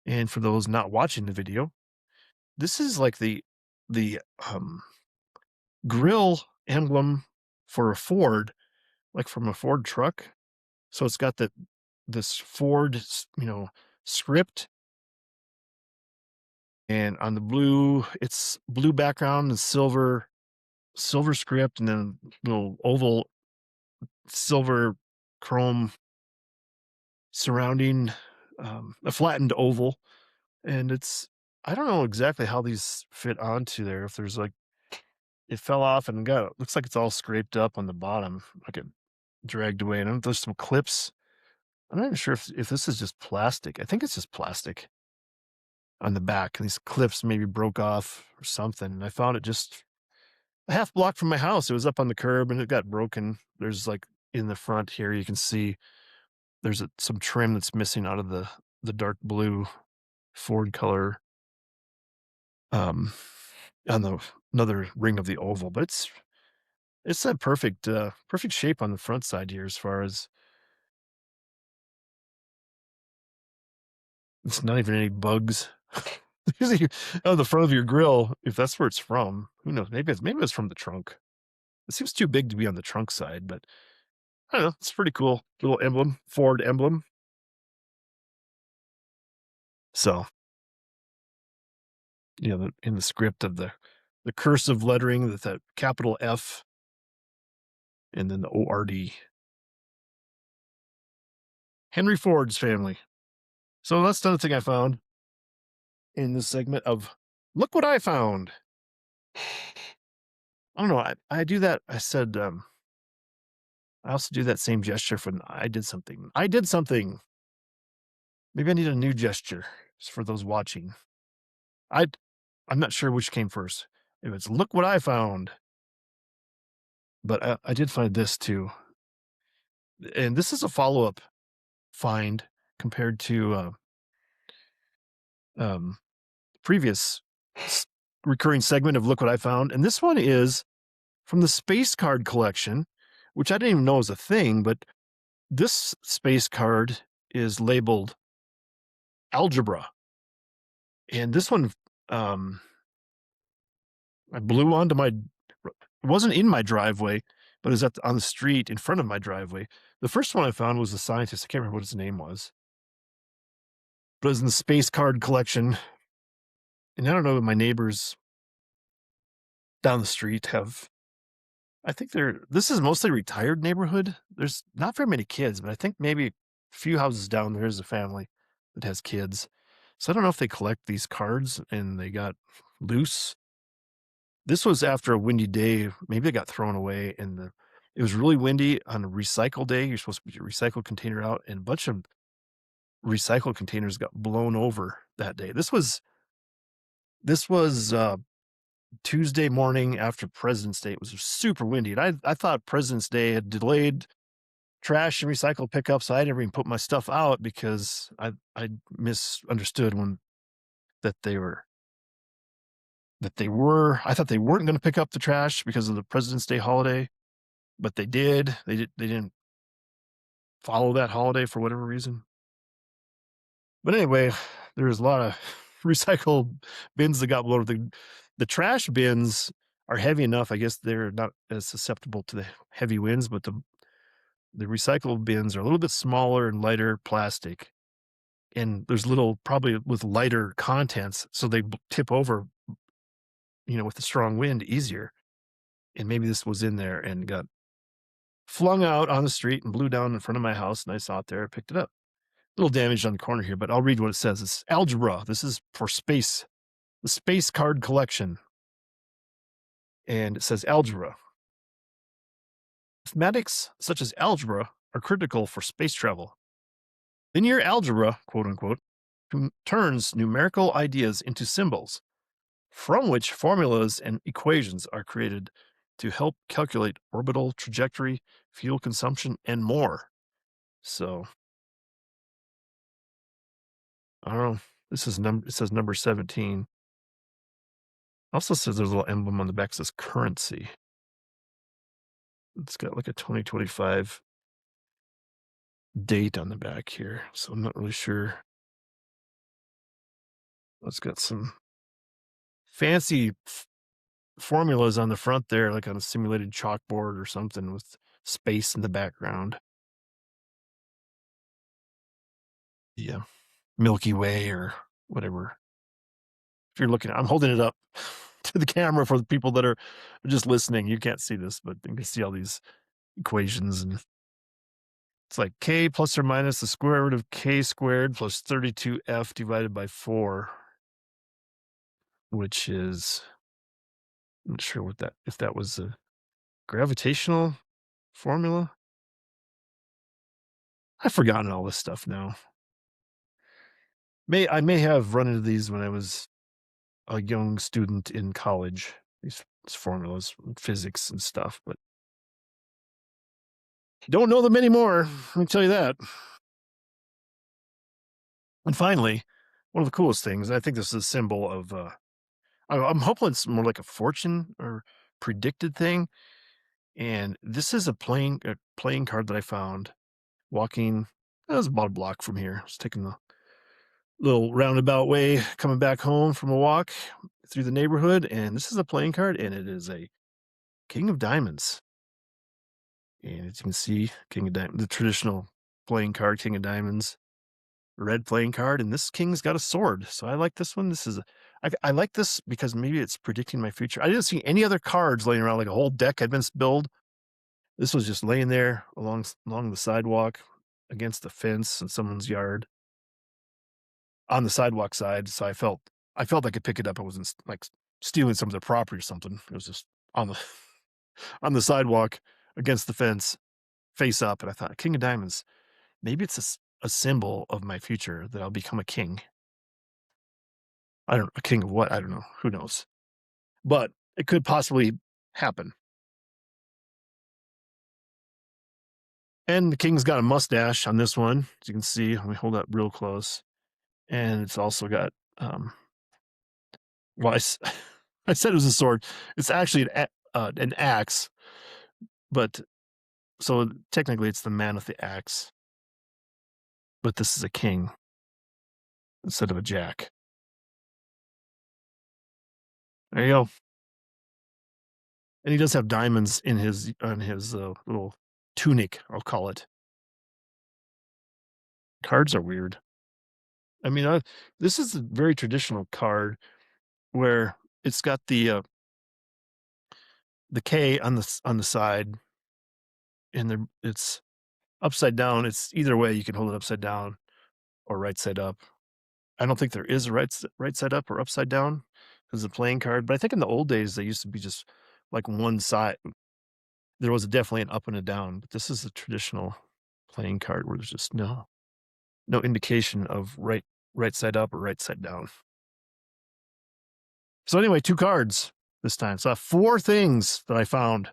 And for those not watching the video, this is like the grill emblem for a Ford, like from a Ford truck. So it's got this Ford, script, and on the blue, it's blue background and silver script, and then little oval silver chrome surrounding a flattened oval. And I don't know exactly how these fit onto there. If there's like, it fell off and looks like it's all scraped up on the bottom, like it dragged away. And there's some clips. I'm not even sure if this is just plastic. I think it's just plastic on the back. These clips maybe broke off or something. And I found it just a half block from my house. It was up on the curb and it got broken. There's like in the front here, you can see there's some trim that's missing out of the dark blue Ford color on another ring of the oval, but it's that perfect shape on the front side here. As far as it's not even any bugs. Usually on the front of your grill, if that's where it's from, who knows? Maybe it's from the trunk. It seems too big to be on the trunk side, but I don't know. It's pretty cool little emblem, Ford emblem. So in the script of the cursive lettering, that capital F, and then the ORD. Henry Ford's family. So that's another thing I found in this segment of Look What I Found. I don't know. I do that. I said, I also do that same gesture for I did something. I did something. Maybe I need a new gesture for those watching. I'm not sure which came first. If it's Look What I Found. But I did find this too. And this is a follow-up find compared to previous recurring segment of Look What I Found. And this one is from the space card collection, which I didn't even know was a thing, but this space card is labeled algebra. And this one, I blew onto it wasn't in my driveway, but it was on the street in front of my driveway. The first one I found was a scientist. I can't remember what his name was, but it was in the space card collection. And I don't know if my neighbors down the street I think this is mostly retired neighborhood. There's not very many kids, but I think maybe a few houses down there is a family that has kids. So I don't know if they collect these cards and they got loose. This was after a windy day. Maybe they got thrown away, and it was really windy on a recycle day. You're supposed to put your recycle container out, and a bunch of recycle containers got blown over that day. This was Tuesday morning after President's Day. It was super windy, and I thought President's Day had delayed trash and recycle pickup, so I didn't even put my stuff out because I misunderstood when that they were I thought they weren't going to pick up the trash because of the President's Day holiday, but they did. They didn't follow that holiday for whatever reason. But anyway, there's a lot of recycle bins that got blown. The trash bins are heavy enough. I guess they're not as susceptible to the heavy winds, but the recycle bins are a little bit smaller and lighter plastic. And there's little, probably with lighter contents, so they tip over, with the strong wind easier. And maybe this was in there and got flung out on the street and blew down in front of my house. And I saw it there, picked it up. A little damaged on the corner here, but I'll read what it says. It's algebra. This is for space, the space card collection. And it says algebra. Mathematics such as algebra are critical for space travel. Linear algebra, quote unquote, turns numerical ideas into symbols, from which formulas and equations are created to help calculate orbital trajectory, fuel consumption, and more. So, I don't know. It says number 17. Also says there's a little emblem on the back that says currency. It's got like a 2025 date on the back here, so I'm not really sure. It's got some fancy formulas on the front there, like on a simulated chalkboard or something with space in the background. Yeah, Milky Way or whatever. If you're looking, I'm holding it up to the camera for the people that are just listening. You can't see this, but you can see all these equations, and it's like k plus or minus the square root of k squared plus 32f divided by 4, which is, I'm not sure if that was a gravitational formula. I've forgotten all this stuff now. I may have run into these when I was a young student in college, these formulas, physics and stuff, but don't know them anymore. Let me tell you that. And finally, one of the coolest things, I think this is a symbol of, I'm hoping it's more like a fortune or predicted thing. And this is a playing card that I found walking. It was about a block from here. I was taking the little roundabout way coming back home from a walk through the neighborhood. And this is a playing card, and it is a King of Diamonds. And as you can see, King of Diamonds, the traditional playing card, King of Diamonds, red playing card, and this king's got a sword. So I like this one. I like this because maybe it's predicting my future. I didn't see any other cards laying around, like a whole deck had been spilled. This was just laying there along the sidewalk against the fence in someone's yard on the sidewalk side. So I felt I could pick it up. I wasn't like stealing some of their property or something. It was just on the on the sidewalk against the fence, face up. And I thought, King of Diamonds, maybe it's a symbol of my future that I'll become a king. A king of what? I don't know. Who knows? But it could possibly happen. And the king's got a mustache on this one, as you can see. Let me hold that real close. And it's also got, well, I said it was a sword. It's actually an axe, but so technically it's the man with the axe. But this is a king instead of a jack. There you go. And he does have diamonds on his little tunic, I'll call it. Cards are weird. I mean, this is a very traditional card where it's got the K on the side, and it's upside down. It's either way. You can hold it upside down or right side up. I don't think there is a right side up or upside down as a playing card, but I think in the old days they used to be just like one side. There was definitely an up and a down, but this is a traditional playing card where there's just no indication of right side up or right side down. So anyway, 2 cards. this time. So I have 4 things that I found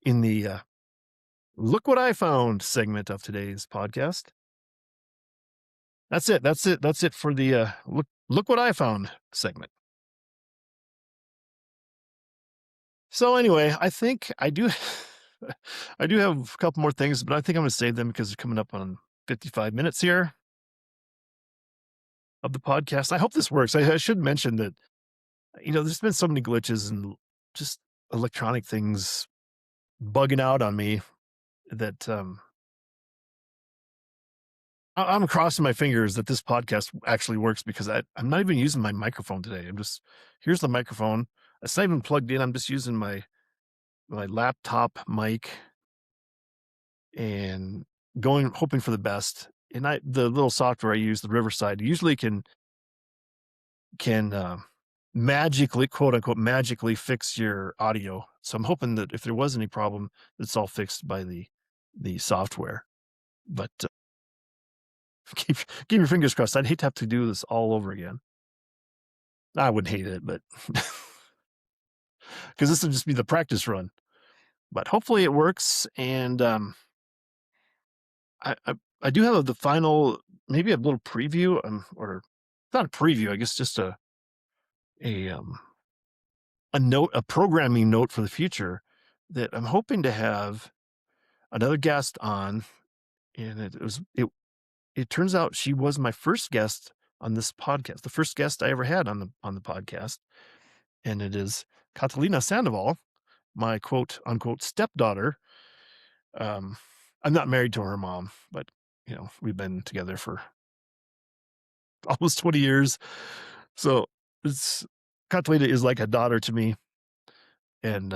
in the "Look What I Found" segment of today's podcast. That's it. That's it for the look what I found segment. So anyway, I think I do I do have a couple more things, but I think I'm gonna save them because they're coming up on 55 minutes here of the podcast. I hope this works. I should mention that, there's been so many glitches and just electronic things bugging out on me that I'm crossing my fingers that this podcast actually works because I'm not even using my microphone today. Here's the microphone. It's not even plugged in. I'm just using my laptop mic and hoping for the best. And the little software I use, the Riverside, usually can magically, quote unquote, magically fix your audio. So I'm hoping that if there was any problem, it's all fixed by the software. But keep keep your fingers crossed. I'd hate to have to do this all over again. I wouldn't hate it, but because this would just be the practice run. But hopefully it works. And I do have the final, maybe a little preview, or not a preview, I guess just a um a note, a programming note for the future that I'm hoping to have another guest on. And it turns out she was my first guest on this podcast, the first guest I ever had on the podcast, and it is Catalina Sandoval, my quote unquote stepdaughter. Um, I'm not married to her mom, but we've been together for almost 20 years. So it's Catalina is like a daughter to me. And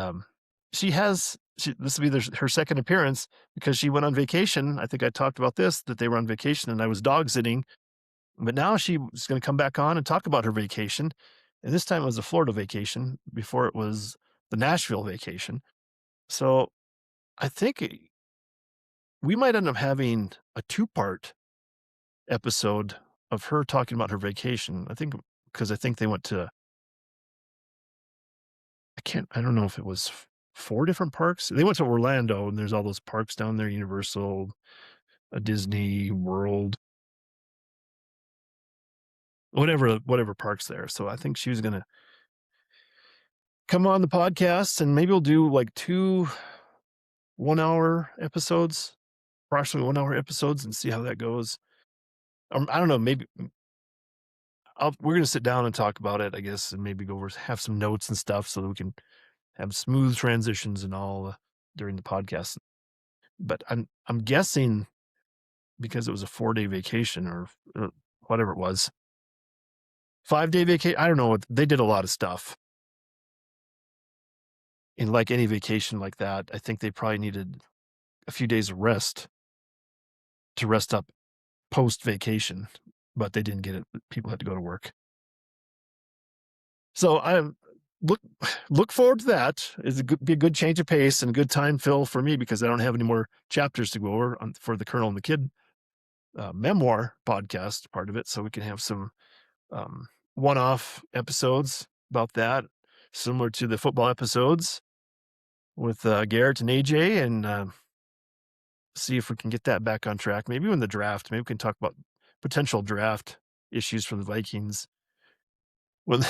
this will be her second appearance because she went on vacation. I think I talked about this, that they were on vacation and I was dog sitting, but now she was going to come back on and talk about her vacation. And this time it was a Florida vacation before it was the Nashville vacation. So I think we might end up having a 2-part episode of her talking about her vacation. I think because I think they went to, I don't know if it was 4 different parks. They went to Orlando and there's all those parks down there, Universal, Disney World, whatever parks there. So I think she was going to come on the podcast and maybe we'll do like 2 1-hour episodes, approximately 1-hour episodes, and see how that goes. I don't know, maybe we're going to sit down and talk about it, I guess, and maybe have some notes and stuff so that we can have smooth transitions and all during the podcast. But I'm guessing because it was a 4-day vacation or whatever it was, 5-day vacation. I don't know. They did a lot of stuff. And like any vacation like that, I think they probably needed a few days of rest to rest up post vacation, but they didn't get it. People had to go to work. So I look forward to that. Be a good change of pace and a good time fill for me because I don't have any more chapters to go over for the Colonel and the Kid memoir podcast part of it. So we can have some one-off episodes about that, similar to the football episodes with Garrett and AJ, and see if we can get that back on track. Maybe when the draft, maybe we can talk about potential draft issues for the Vikings. Well,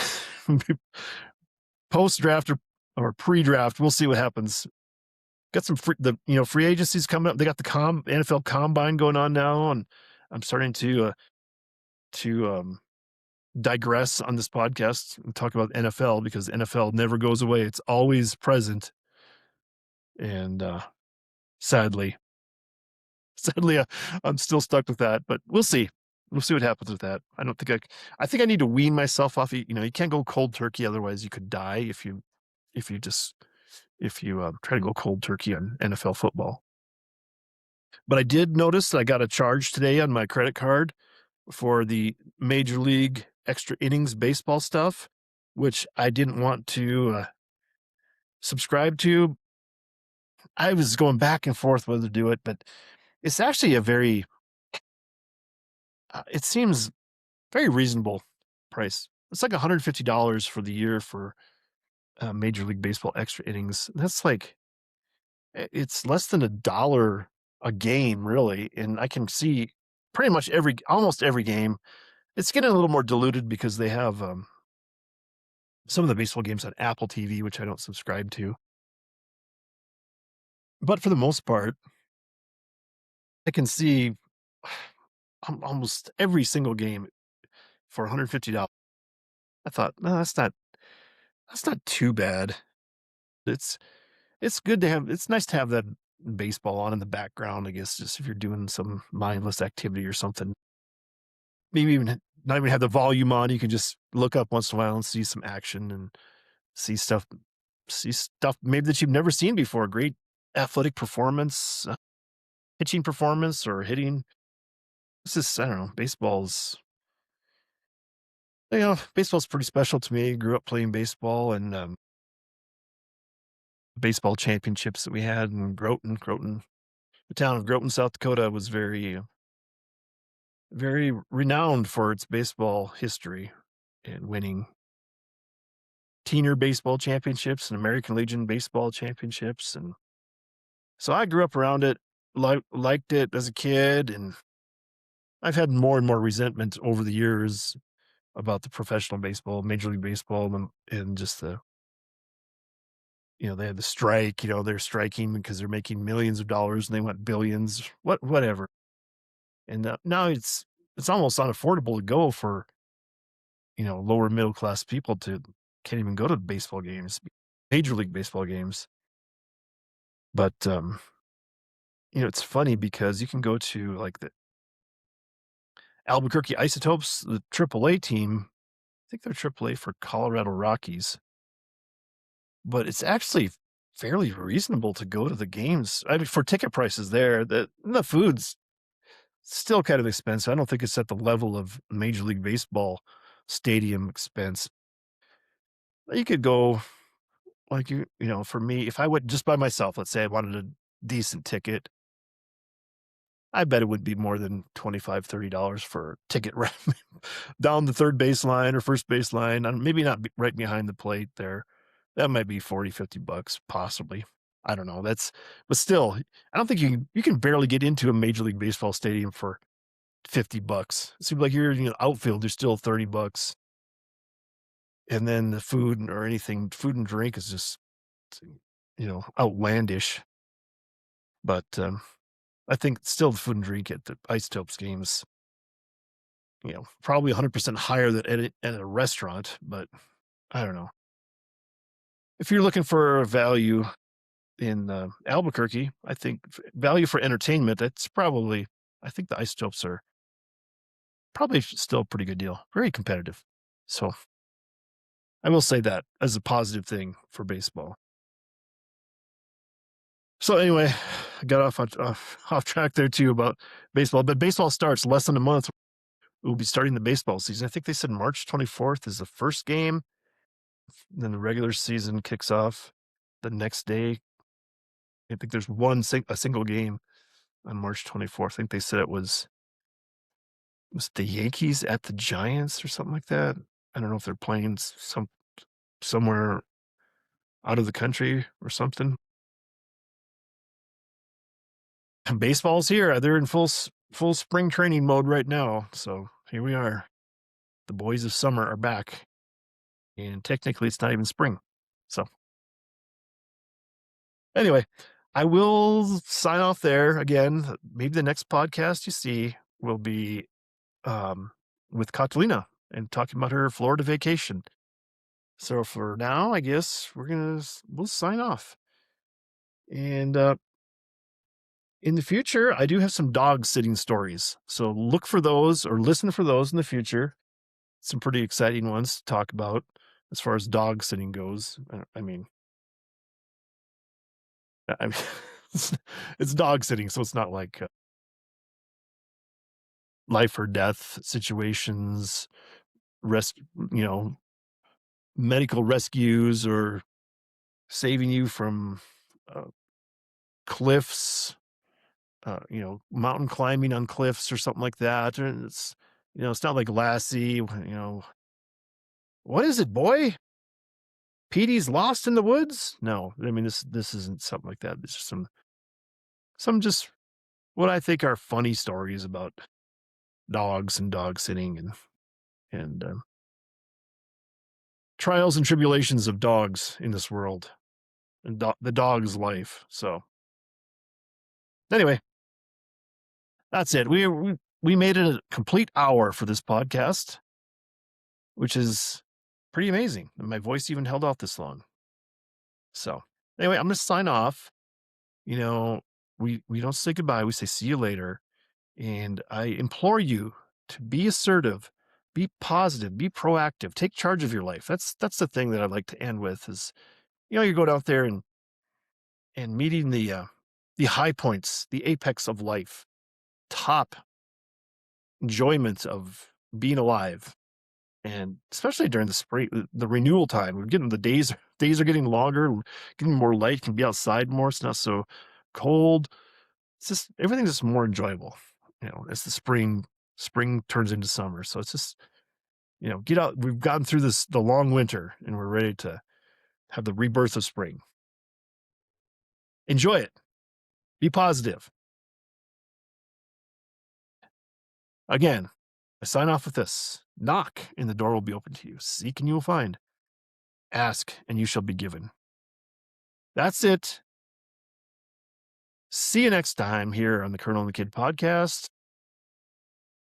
post-draft or pre-draft, we'll see what happens. Got some free agencies coming up. They got the NFL Combine going on now, and I'm starting to digress on this podcast and talk about NFL because NFL never goes away. It's always present. And sadly, I'm still stuck with that, but we'll see. We'll see what happens with that. I think I need to wean myself off. You can't go cold turkey. Otherwise you could die if you try to go cold turkey on NFL football. But I did notice that I got a charge today on my credit card for the Major League Extra Innings baseball stuff, which I didn't want to subscribe to. I was going back and forth whether to do it, but it's actually it seems very reasonable price. It's like $150 for the year for Major League Baseball extra innings. That's like it's less than $1 a game, really, and I can see pretty much almost every game. It's getting a little more diluted because they have some of the baseball games on Apple TV, which I don't subscribe to. But for the most part, I can see almost every single game for $150. I thought, no, that's not too bad. It's it's good to have. It's nice to have that baseball on in the background. I guess just if you're doing some mindless activity or something. Maybe even not even have the volume on. You can just look up once in a while and see some action and see stuff. See stuff maybe that you've never seen before. Great athletic performance, pitching performance, or hitting. It's just I don't know. Baseball's pretty special to me. Grew up playing baseball and baseball championships that we had in Groton. The town of Groton, South Dakota was very renowned for its baseball history and winning Teener baseball championships and American Legion baseball championships. And so I grew up around it, liked it as a kid. And I've had more and more resentment over the years about the professional baseball, Major League Baseball, and just they had the strike, they're striking because they're making millions of dollars and they want billions, whatever. And now it's almost unaffordable to go for, lower middle class people to can't even go to baseball games, Major League Baseball games. But, it's funny because you can go to like the Albuquerque Isotopes, the AAA team. I think they're AAA for Colorado Rockies, but it's actually fairly reasonable to go to the games. I mean, for ticket prices there, the food's still kind of expensive. I don't think it's at the level of Major League Baseball stadium expense. You could go like for me, if I went just by myself, let's say I wanted a decent ticket, I bet it would be more than $25-30 for a ticket right down the third baseline or first baseline. And maybe not right behind the plate there. That might be $40-50 possibly. I don't know. But still, I don't think you can barely get into a Major League Baseball stadium for $50. It seems like you're in the outfield, you're still $30. And then the food or anything, food and drink is just, outlandish. But I think still the food and drink at the Isotopes games, probably 100% higher than at a restaurant, but I don't know. If you're looking for a value in Albuquerque, I think value for entertainment, I think the Isotopes are probably still a pretty good deal. Very competitive. So I will say that as a positive thing for baseball. So anyway, I got off track there too about baseball, but baseball starts less than a month. We'll be starting the baseball season. I think they said March 24th is the first game. Then the regular season kicks off the next day. I think there's a single game on March 24th. I think they said it was the Yankees at the Giants or something like that. I don't know if they're playing somewhere out of the country or something. And baseball's here. They're in full spring training mode right now. So here we are. The boys of summer are back. And technically it's not even spring. So anyway, I will sign off there again. Maybe the next podcast you see will be with Catalina and talking about her Florida vacation. So for now, I guess we'll sign off. And in the future, I do have some dog sitting stories. So look for those or listen for those in the future. Some pretty exciting ones to talk about as far as dog sitting goes. I mean, it's dog sitting, so it's not like life or death situations, you know, medical rescues or saving you from uh, cliffs, mountain climbing on cliffs or something like that. And it's not like Lassie, what is it, boy? Petey's lost in the woods? No, I mean, this isn't something like that. It's just some just what I think are funny stories about dogs and dog sitting and trials and tribulations of dogs in this world and the dog's life. So anyway, that's it. We made it a complete hour for this podcast, which is pretty amazing. My voice even held out this long. So anyway, I'm going to sign off. You know, we don't say goodbye. We say see you later. And I implore you to be assertive, be positive, be proactive, take charge of your life. That's the thing that I'd like to end with is, you go out there and meeting the high points, the apex of life, top enjoyment of being alive. And especially during the spring, the renewal time, we're getting the days are getting longer, getting more light, can be outside more. It's not so cold. It's just everything's just more enjoyable, as the spring turns into summer. So it's just, get out. We've gotten through the long winter and we're ready to have the rebirth of spring. Enjoy it. Be positive. Again, I sign off with this. Knock and the door will be open to you. Seek and you will find. Ask and you shall be given. That's it. See you next time here on the Colonel and the Kid podcast.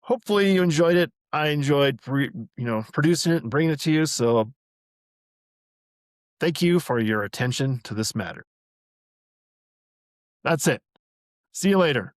Hopefully you enjoyed it. I enjoyed, producing it and bringing it to you. So thank you for your attention to this matter. That's it. See you later.